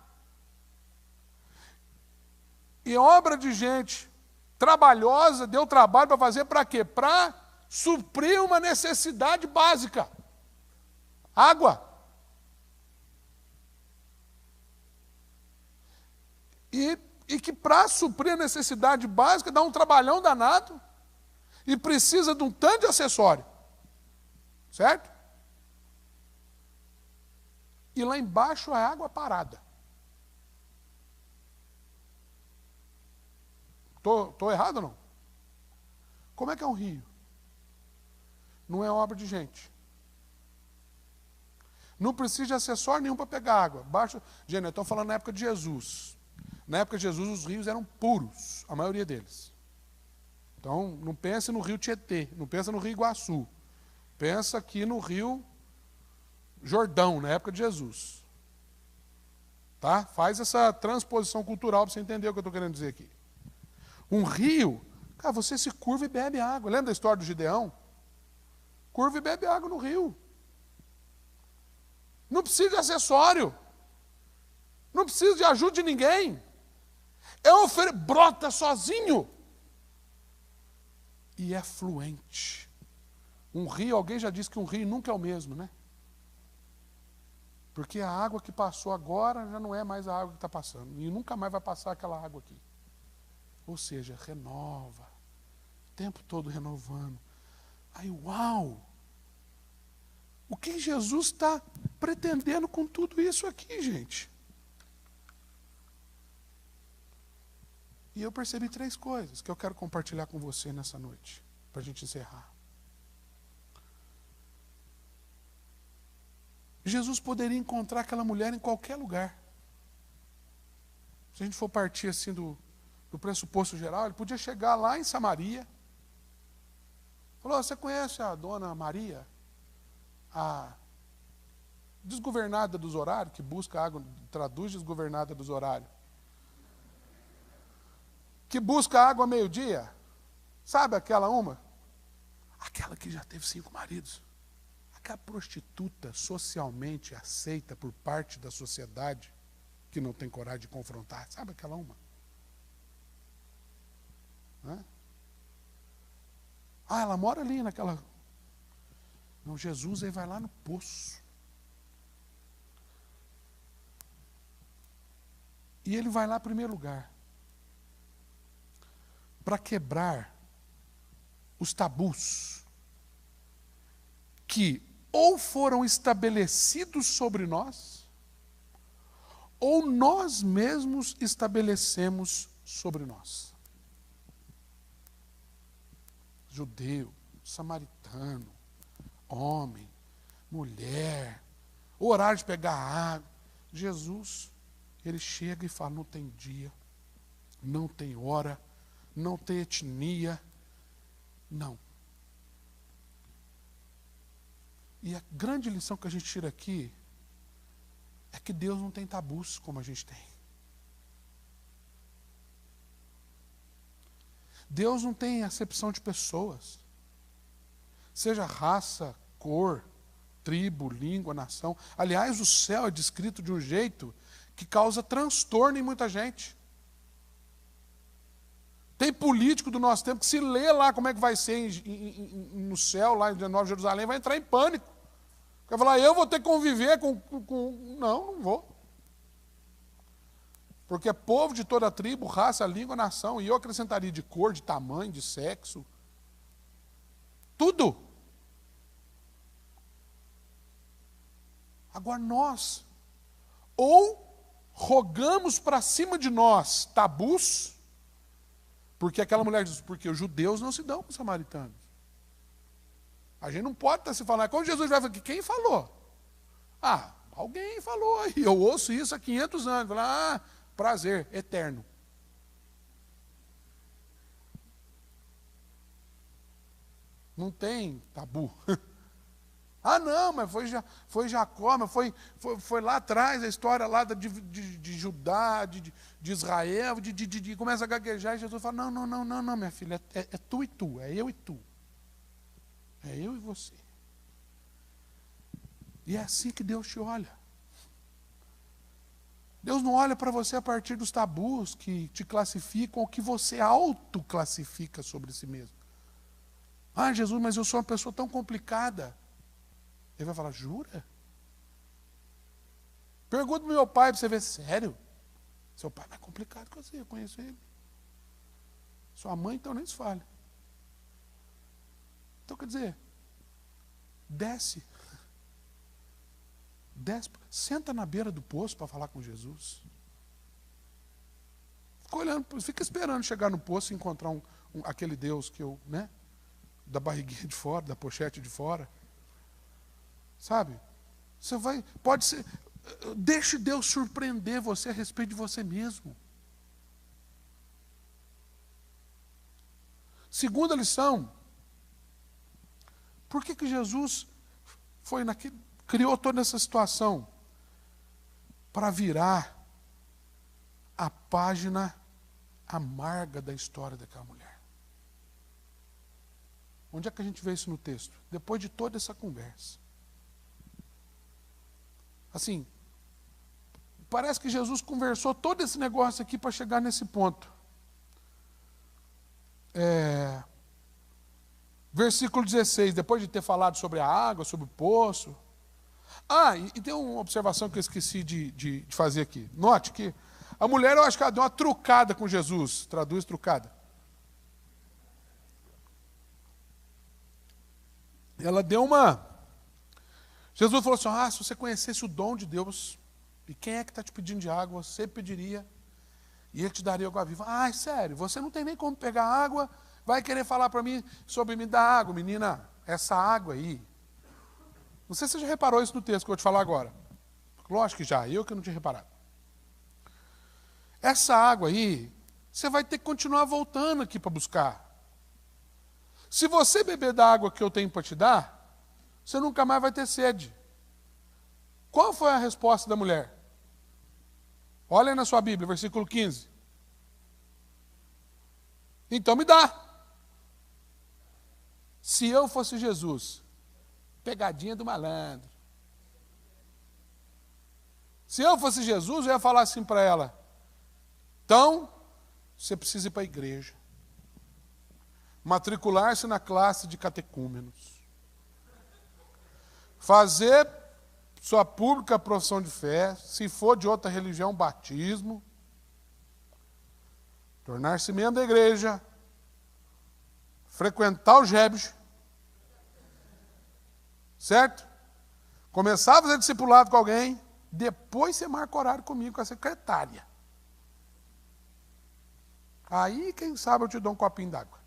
E obra de gente trabalhosa, deu trabalho para fazer para quê? Para suprir uma necessidade básica. Água. E que para suprir a necessidade básica dá um trabalhão danado e precisa de um tanto de acessório. Certo? E lá embaixo é água parada. Estou errado ou não? Como é que é um rio? Não é obra de gente. Não precisa de acessório nenhum para pegar água. Gente, eu estou falando na época de Jesus. Na época de Jesus, os rios eram puros, a maioria deles. Então, não pense no rio Tietê, não pensa no rio Iguaçu. Pensa aqui no rio Jordão, na época de Jesus. Tá? Faz essa transposição cultural para você entender o que eu estou querendo dizer aqui. Um rio, cara, você se curva e bebe água. Lembra da história do Gideão? Curva e bebe água no rio. Não precisa de acessório. Não precisa de ajuda de ninguém. Brota sozinho. E é fluente. Um rio, alguém já disse que um rio nunca é o mesmo, né? Porque a água que passou agora já não é mais a água que está passando. E nunca mais vai passar aquela água aqui. Ou seja, renova. O tempo todo renovando. Aí, uau! O que Jesus está pretendendo com tudo isso aqui, gente? E eu percebi 3 coisas que eu quero compartilhar com você nessa noite, para a gente encerrar. Jesus poderia encontrar aquela mulher em qualquer lugar. Se a gente for partir assim do pressuposto geral, ele podia chegar lá em Samaria. Falou, você conhece a dona Maria? A desgovernada dos horários, que busca água, traduz desgovernada dos horários. Que busca água meio-dia. Sabe aquela uma? Aquela que já teve 5 maridos. Aquela prostituta socialmente aceita por parte da sociedade, que não tem coragem de confrontar. Sabe aquela uma? Né? Ah, ela mora ali naquela... Não, Jesus aí vai lá no poço. E ele vai lá em primeiro lugar. Para quebrar os tabus que ou foram estabelecidos sobre nós, ou nós mesmos estabelecemos sobre nós. Judeu, samaritano, homem, mulher, o horário de pegar água. Jesus, ele chega e fala, não tem dia, não tem hora, não tem etnia, não. E a grande lição que a gente tira aqui é que Deus não tem tabus como a gente tem. Deus não tem acepção de pessoas. Seja raça, cor, tribo, língua, nação. Aliás, o céu é descrito de um jeito que causa transtorno em muita gente. Tem político do nosso tempo que se lê lá como é que vai ser no céu, lá em Nova Jerusalém, vai entrar em pânico. Vai falar, eu vou ter que conviver com... Não vou. Porque é povo de toda tribo, raça, língua, nação. E eu acrescentaria de cor, de tamanho, de sexo. Tudo. Agora nós, ou rogamos para cima de nós tabus, porque aquela mulher diz, porque os judeus não se dão com os samaritanos. A gente não pode estar se falando, quando Jesus vai falar, quem falou? Ah, alguém falou aí, eu ouço isso há 500 anos. Falar, prazer, eterno. Não tem tabu. Ah, não, mas foi Jacó, mas foi lá atrás a história lá de Judá, de Israel, começa a gaguejar e Jesus fala, não, minha filha, é tu e tu, é eu e tu. É eu e você. E é assim que Deus te olha. Deus não olha para você a partir dos tabus que te classificam ou que você autoclassifica sobre si mesmo. Ah, Jesus, mas eu sou uma pessoa tão complicada. Ele vai falar, jura? Pergunta para meu pai para você ver, sério? Seu pai é mais complicado que você, eu conheço ele. Sua mãe, então, nem se fala. Então, quer dizer, desce, senta na beira do poço para falar com Jesus. Fica olhando, fica esperando chegar no poço e encontrar aquele Deus que eu, né? Da barriguinha de fora, da pochete de fora. Sabe? Você vai, pode ser, deixe Deus surpreender você a respeito de você mesmo. Segunda lição, por que Jesus criou toda essa situação? Para virar a página amarga da história daquela mulher. Onde é que a gente vê isso no texto? Depois de toda essa conversa. Assim, parece que Jesus conversou todo esse negócio aqui para chegar nesse ponto. Versículo 16, depois de ter falado sobre a água, sobre o poço. Ah, e tem uma observação que eu esqueci de fazer aqui. Note que a mulher, eu acho que ela deu uma trucada com Jesus. Traduz trucada. Ela deu uma... Jesus falou assim, se você conhecesse o dom de Deus, e quem é que está te pedindo de água, você pediria, e ele te daria água viva. Ah, sério, você não tem nem como pegar água, vai querer falar para mim sobre me dar água, menina, essa água aí. Não sei se você já reparou isso no texto que eu vou te falar agora. Lógico que já, eu que não tinha reparado. Essa água aí, você vai ter que continuar voltando aqui para buscar. Se você beber da água que eu tenho para te dar, você nunca mais vai ter sede. Qual foi a resposta da mulher? Olha aí na sua Bíblia, versículo 15. Então me dá. Se eu fosse Jesus, pegadinha do malandro. Se eu fosse Jesus, eu ia falar assim para ela, então, você precisa ir para a igreja. Matricular-se na classe de catecúmenos. Fazer sua pública profissão de fé, se for de outra religião, batismo. Tornar-se membro da igreja. Frequentar o GEBS. Certo? Começar a fazer discipulado com alguém, depois você marca horário comigo, com a secretária. Aí, quem sabe, eu te dou um copinho d'água.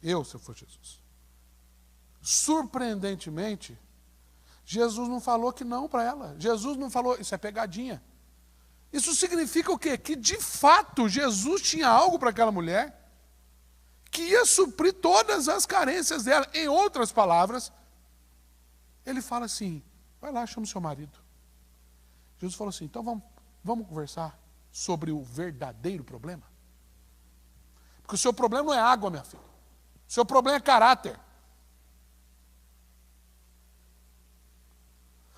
Se eu for Jesus. Surpreendentemente, Jesus não falou que não para ela. Jesus não falou, isso é pegadinha. Isso significa o quê? Que de fato Jesus tinha algo para aquela mulher que ia suprir todas as carências dela. Em outras palavras, ele fala assim, vai lá, chama o seu marido. Jesus falou assim, então vamos conversar sobre o verdadeiro problema? Porque o seu problema não é água, minha filha. O seu problema é caráter.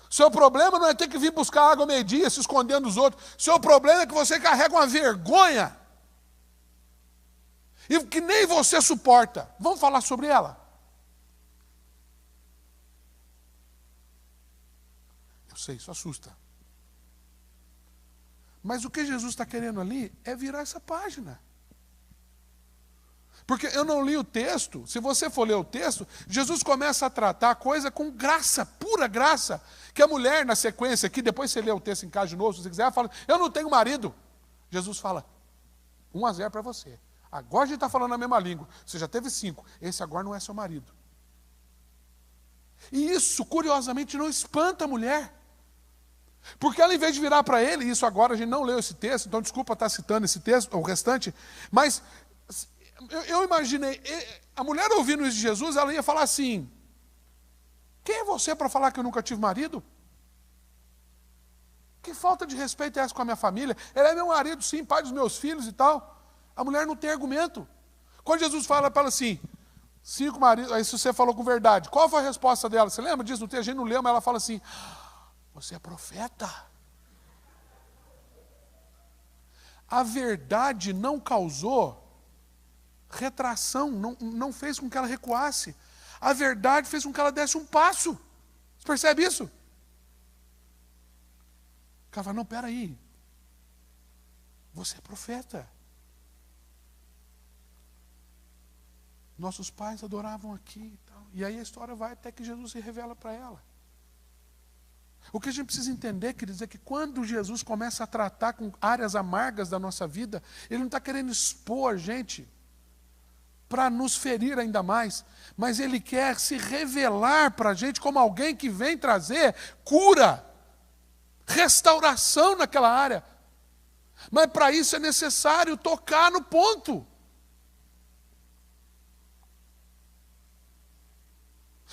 O seu problema não é ter que vir buscar água meio-dia, se escondendo dos outros. O seu problema é que você carrega uma vergonha. E que nem você suporta. Vamos falar sobre ela? Eu sei, isso assusta. Mas o que Jesus está querendo ali é virar essa página. Porque eu não li o texto, se você for ler o texto, Jesus começa a tratar a coisa com graça, pura graça, que a mulher na sequência aqui, depois você lê o texto em casa de novo, se você quiser, ela fala, eu não tenho marido. Jesus fala, 1-0 para você. Agora a gente está falando a mesma língua, você já teve 5, esse agora não é seu marido. E isso, curiosamente, não espanta a mulher. Porque ela, em vez de virar para ele, e isso agora a gente não leu esse texto, então desculpa estar citando esse texto, o restante, mas eu imaginei, a mulher ouvindo isso de Jesus, ela ia falar assim, quem é você para falar que eu nunca tive marido? Que falta de respeito é essa com a minha família? Ele é meu marido, sim, pai dos meus filhos e tal. A mulher não tem argumento. Quando Jesus fala para ela assim, 5 maridos, aí se você falou com verdade, qual foi a resposta dela? Você lembra disso? A gente não leu, mas ela fala assim, você é profeta. A verdade não causou retração, não fez com que ela recuasse. A verdade fez com que ela desse um passo. Você percebe isso? O cara fala, não, peraí. Você é profeta. Nossos pais adoravam aqui e tal. E aí a história vai até que Jesus se revela para ela. O que a gente precisa entender, quer dizer, que quando Jesus começa a tratar com áreas amargas da nossa vida, ele não está querendo expor a gente para nos ferir ainda mais, mas ele quer se revelar para a gente como alguém que vem trazer cura, restauração naquela área. Mas para isso é necessário tocar no ponto.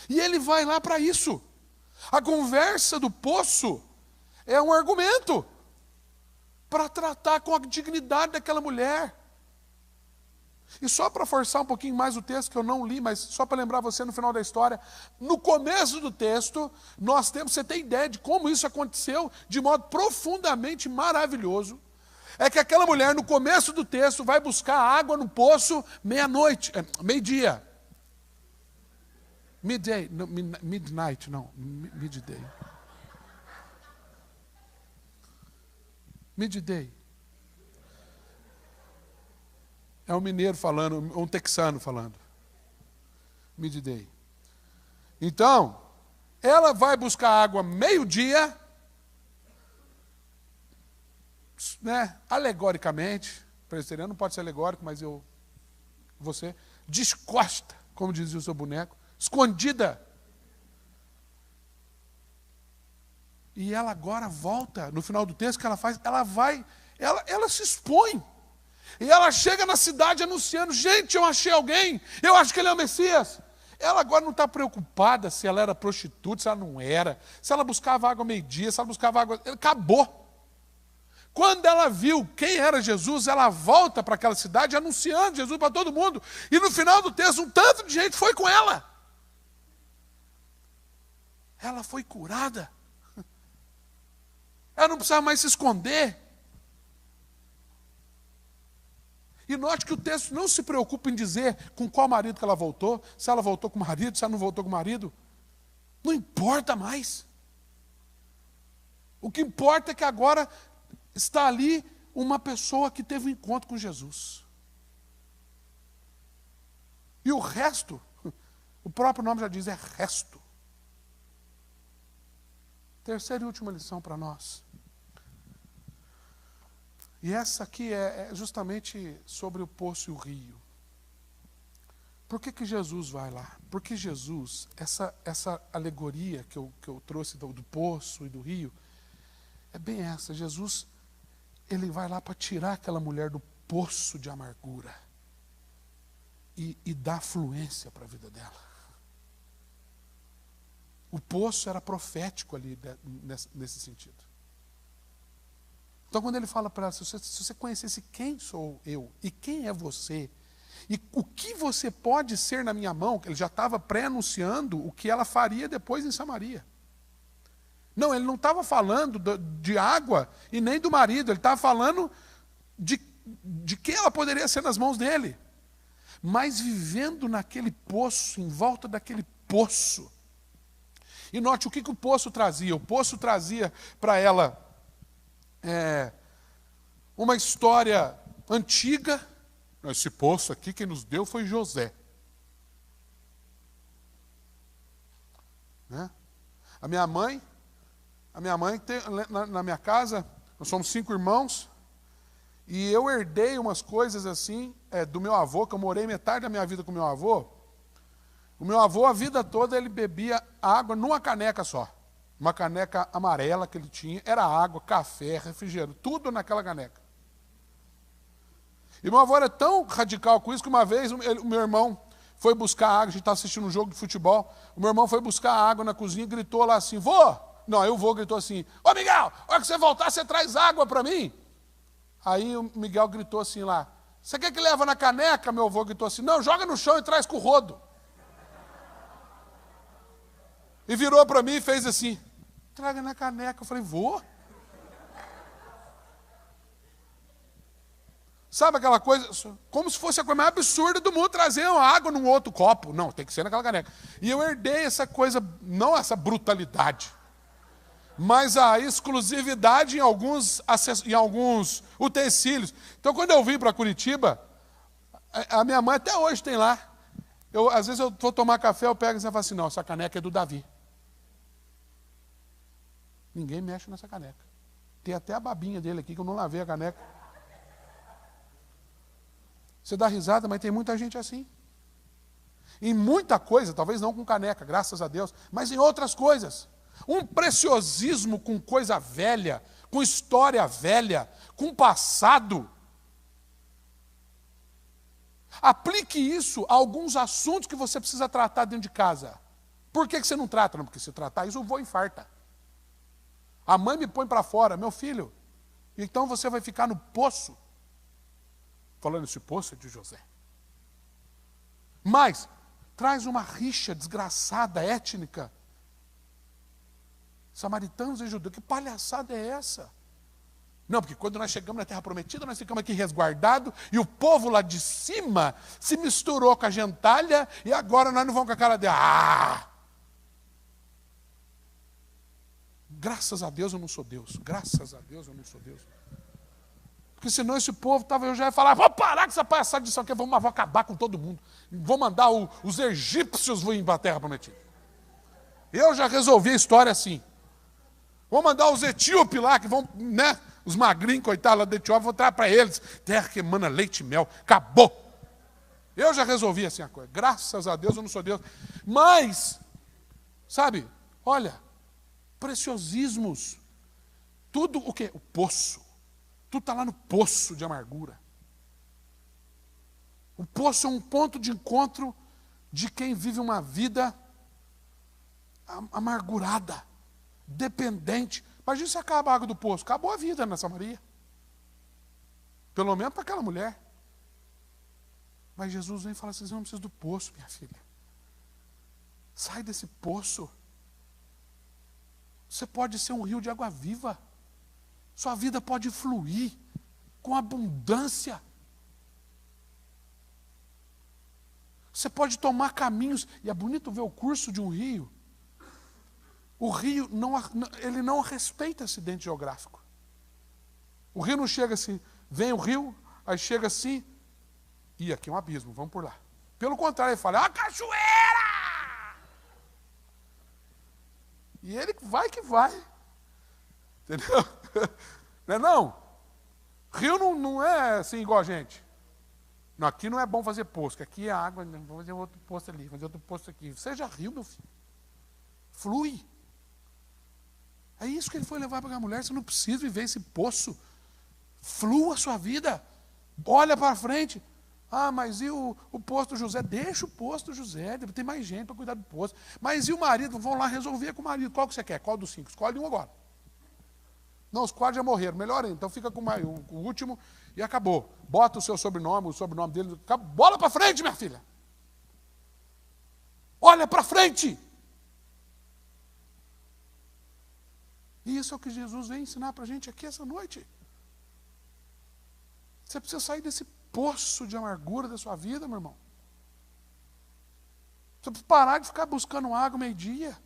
E ele vai lá para isso. A conversa do poço é um argumento para tratar com a dignidade daquela mulher. E só para forçar um pouquinho mais o texto, que eu não li, mas só para lembrar você no final da história, no começo do texto, nós temos, você tem ideia de como isso aconteceu de modo profundamente maravilhoso, é que aquela mulher no começo do texto vai buscar água no poço meia-noite, meio-dia. Midday, no, midnight, não, midday. Midday. É um mineiro falando, um texano falando. Midday. Então, ela vai buscar água meio-dia, né, alegoricamente, presbiteriano não pode ser alegórico, mas você, descosta, como dizia o seu boneco, escondida. E ela agora volta, no final do texto que ela faz, ela se expõe. E ela chega na cidade anunciando, gente, eu achei alguém, eu acho que ele é o Messias. Ela agora não está preocupada se ela era prostituta, se ela não era, se ela buscava água meio-dia, se ela buscava água... Acabou. Quando ela viu quem era Jesus, ela volta para aquela cidade anunciando Jesus para todo mundo. E no final do texto, um tanto de gente foi com ela. Ela foi curada. Ela não precisava mais se esconder. E note que o texto não se preocupa em dizer com qual marido que ela voltou, se ela voltou com o marido, se ela não voltou com o marido. Não importa mais. O que importa é que agora está ali uma pessoa que teve um encontro com Jesus. E o resto, o próprio nome já diz, é resto. Terceira e última lição para nós. E essa aqui é justamente sobre o poço e o rio. Por que Jesus vai lá? Porque Jesus, essa alegoria que eu trouxe do poço e do rio, é bem essa. Jesus, ele vai lá para tirar aquela mulher do poço de amargura e dar fluência para a vida dela. O poço era profético ali nesse sentido. Então, quando ele fala para ela, se você conhecesse quem sou eu e quem é você, E o que você pode ser na minha mão? Ele já estava pré-anunciando o que ela faria depois em Samaria. Não, ele não estava falando de água e nem do marido, ele estava falando de que ela poderia ser nas mãos dele. Mas vivendo naquele poço, em volta daquele poço. E note o que o poço trazia. O poço trazia para ela uma história antiga. Esse poço aqui, quem nos deu foi José. Né? A minha mãe tem, na minha casa, nós somos 5 irmãos, e eu herdei umas coisas assim, do meu avô, que eu morei metade da minha vida com o meu avô. O meu avô, a vida toda, ele bebia água numa caneca só. Uma caneca amarela que ele tinha, era água, café, refrigerante, tudo naquela caneca. E meu avô era tão radical com isso que uma vez o meu irmão foi buscar água, a gente estava assistindo um jogo de futebol, o meu irmão foi buscar água na cozinha e gritou lá assim, vô! Não, aí o vô gritou assim, ô Miguel, a hora que você voltar, você traz água para mim? Aí o Miguel gritou assim lá, você quer que leva na caneca? Meu avô gritou assim, não, joga no chão e traz com o rodo. E virou para mim e fez assim, traga na caneca. Eu falei, vô? Sabe aquela coisa, como se fosse a coisa mais absurda do mundo, trazer uma água num outro copo. Não, tem que ser naquela caneca. E eu herdei essa coisa, não essa brutalidade, mas a exclusividade em alguns utensílios. Então, quando eu vim para Curitiba, a minha mãe até hoje tem lá. Às vezes eu vou tomar café, eu pego e falo assim, não, essa caneca é do Davi. Ninguém mexe nessa caneca. Tem até a babinha dele aqui, que eu não lavei a caneca. Você dá risada, mas tem muita gente assim. Em muita coisa, talvez não com caneca, graças a Deus, mas em outras coisas. Um preciosismo com coisa velha, com história velha, com passado. Aplique isso a alguns assuntos que você precisa tratar dentro de casa. Por que você não trata? Não, porque se tratar isso, eu vou infartar. A mãe me põe para fora, meu filho, então você vai ficar no poço. Falando, esse poço é de José. Mas traz uma rixa desgraçada, étnica. Samaritanos e judeus, que palhaçada é essa? Não, porque quando nós chegamos na Terra Prometida, nós ficamos aqui resguardados, e o povo lá de cima se misturou com a gentalha, e agora nós não vamos com a cara de... Graças a Deus eu não sou Deus. Graças a Deus eu não sou Deus. Porque senão esse povo, eu já ia falar, vou parar com essa palhaçada disso aqui, vou acabar com todo mundo. Vou mandar os egípcios vir para a Terra Prometida. Eu já resolvi a história assim. Vou mandar os etíopes lá, que vão, né, os magrinhos, coitados lá da Etiópia, vou trazer para eles. Terra que emana leite e mel. Acabou. Eu já resolvi assim a coisa. Graças a Deus eu não sou Deus. Mas, sabe, olha, preciosismos. Tudo o quê? O poço. Tudo está lá no poço de amargura. O poço é um ponto de encontro de quem vive uma vida amargurada, dependente. Imagina se acaba a água do poço. Acabou a vida na Samaria. Pelo menos para aquela mulher. Mas Jesus vem e fala assim, você não precisa do poço, minha filha. Sai desse poço. Você pode ser um rio de água viva. Sua vida pode fluir com abundância. Você pode tomar caminhos, e é bonito ver o curso de um rio. O rio, ele não respeita acidente geográfico. O rio não chega assim, vem o rio, aí chega assim, e aqui é um abismo, vamos por lá. Pelo contrário, ele fala, cachoeira! E ele vai que vai. Entendeu? Não é não? Rio não é assim igual a gente. Não, aqui não é bom fazer poço, que aqui é água, vamos fazer outro poço ali, fazer outro poço aqui. Seja rio, meu filho. Flui. É isso que ele foi levar para a mulher, você não precisa viver esse poço. Flua a sua vida. Olha para frente. Mas e o poço do José? Deixa o poço do José, tem mais gente para cuidar do poço. Mas e o marido? Vão lá resolver com o marido. Qual que você quer? Qual dos 5? Escolhe um agora. Não, os 4 já morreram. Melhor ainda. Então fica com o último e acabou. Bota o seu sobrenome, o sobrenome dele, bola para frente, minha filha. Olha para frente. E isso é o que Jesus vem ensinar para a gente aqui essa noite. Você precisa sair desse poço de amargura da sua vida, meu irmão. Você precisa parar de ficar buscando água meio-dia.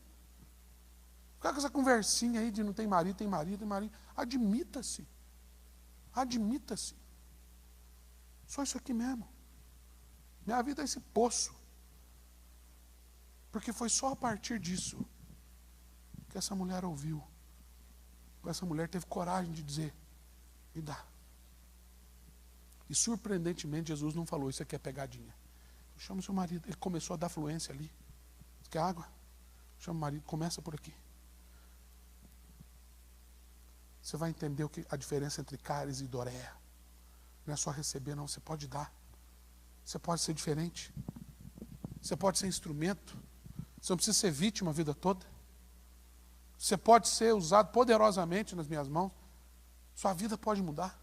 Ficar com essa conversinha aí de não tem marido, tem marido, tem marido. Admita-se. Admita-se. Só isso aqui mesmo. Minha vida é esse poço. Porque foi só a partir disso que essa mulher ouviu. Essa mulher teve coragem de dizer, me dá. E surpreendentemente Jesus não falou, isso aqui é pegadinha. Chama o seu marido. Ele começou a dar fluência ali. Você quer água? Chama o marido, começa por aqui. Você vai entender a diferença entre cáris e doréia. Não é só receber, não. Você pode dar. Você pode ser diferente. Você pode ser instrumento. Você não precisa ser vítima a vida toda. Você pode ser usado poderosamente nas minhas mãos. Sua vida pode mudar.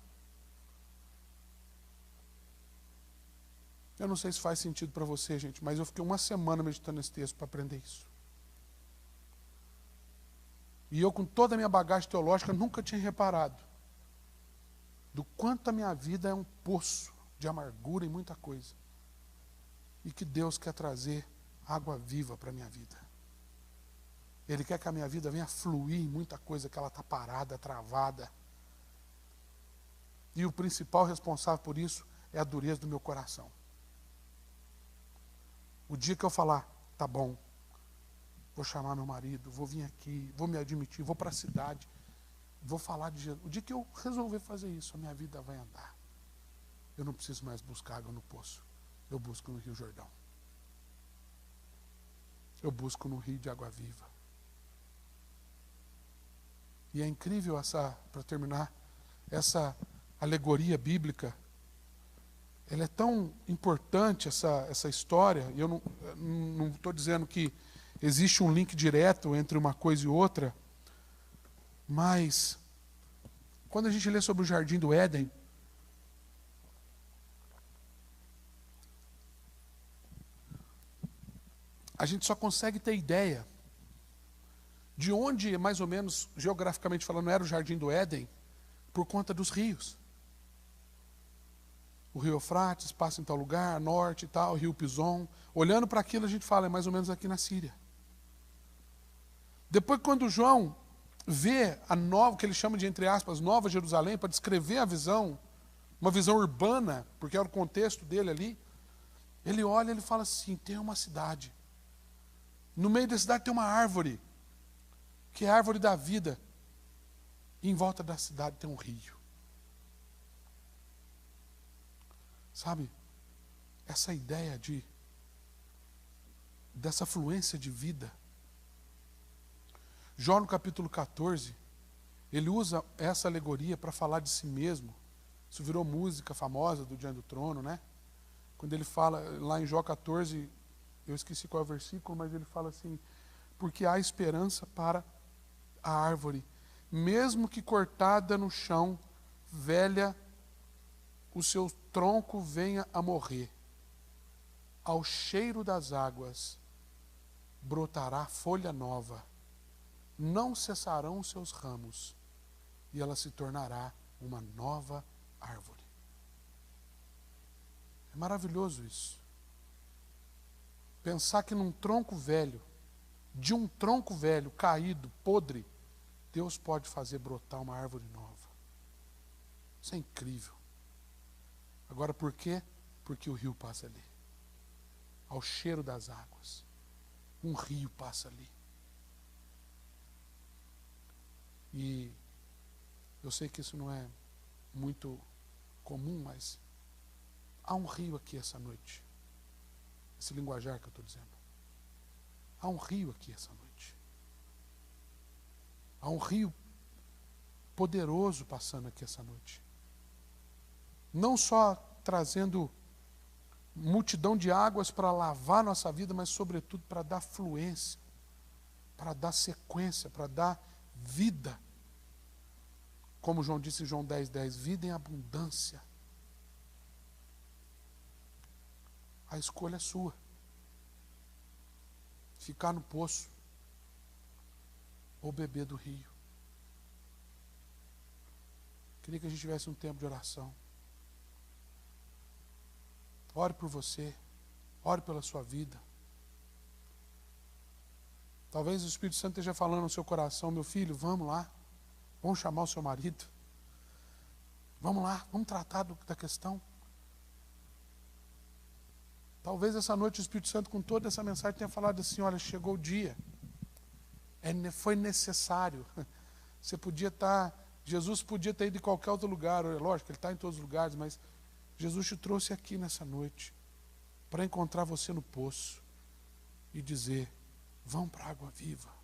Eu não sei se faz sentido para você, gente, mas eu fiquei uma semana meditando nesse texto para aprender isso. E eu, com toda a minha bagagem teológica, nunca tinha reparado do quanto a minha vida é um poço de amargura e muita coisa. E que Deus quer trazer água viva para a minha vida. Ele quer que a minha vida venha fluir em muita coisa que ela está parada, travada. E o principal responsável por isso é a dureza do meu coração. O dia que eu falar, tá bom, vou chamar meu marido, vou vir aqui, vou me admitir, vou para a cidade, vou falar de Jesus. O dia que eu resolver fazer isso, a minha vida vai andar. Eu não preciso mais buscar água no poço. Eu busco no Rio Jordão. Eu busco no rio de água viva. E é incrível para terminar, essa alegoria bíblica. Ela é tão importante, essa história. E eu não estou dizendo que existe um link direto entre uma coisa e outra, mas quando a gente lê sobre o Jardim do Éden, a gente só consegue ter ideia de onde, mais ou menos, geograficamente falando, era o Jardim do Éden, por conta dos rios. O rio Eufrates passa em tal lugar, norte e tal, o rio Pison. Olhando para aquilo, a gente fala, é mais ou menos aqui na Síria. Depois, quando João vê a nova, que ele chama de, entre aspas, Nova Jerusalém, para descrever a visão, uma visão urbana, porque era o contexto dele ali, ele olha e ele fala assim, tem uma cidade. No meio da cidade tem uma árvore, que é a árvore da vida. E em volta da cidade tem um rio. Sabe, essa ideia dessa fluência de vida. Jó no capítulo 14, ele usa essa alegoria para falar de si mesmo. Isso virou música famosa do Diante do Trono, né? Quando ele fala, lá em Jó 14, eu esqueci qual é o versículo, mas ele fala assim, porque há esperança para a árvore, mesmo que cortada no chão, velha, o seu tronco venha a morrer. Ao cheiro das águas brotará folha nova, não cessarão os seus ramos, e ela se tornará uma nova árvore. É maravilhoso isso. Pensar que num tronco velho, de um tronco velho, caído, podre, Deus pode fazer brotar uma árvore nova. Isso é incrível. Agora por quê? Porque o rio passa ali. Ao cheiro das águas. Um rio passa ali. E eu sei que isso não é muito comum, mas há um rio aqui essa noite. Esse linguajar que eu estou dizendo. Há um rio aqui essa noite. Há um rio poderoso passando aqui essa noite. Não só trazendo multidão de águas para lavar nossa vida, mas sobretudo para dar fluência, para dar sequência, para dar vida. Como João disse em João 10:10, vida em abundância. A escolha é sua. Ficar no poço ou beber do rio. Queria que a gente tivesse um tempo de oração. Ore por você. Ore pela sua vida. Talvez o Espírito Santo esteja falando no seu coração: meu filho, vamos lá. Vamos chamar o seu marido. Vamos lá, vamos tratar da questão. Talvez essa noite o Espírito Santo, com toda essa mensagem, tenha falado assim: olha, chegou o dia. Foi necessário. Você podia estar, Jesus podia ter ido em qualquer outro lugar. Lógico, Ele está em todos os lugares, mas Jesus te trouxe aqui nessa noite para encontrar você no poço e dizer: vamos para a água viva.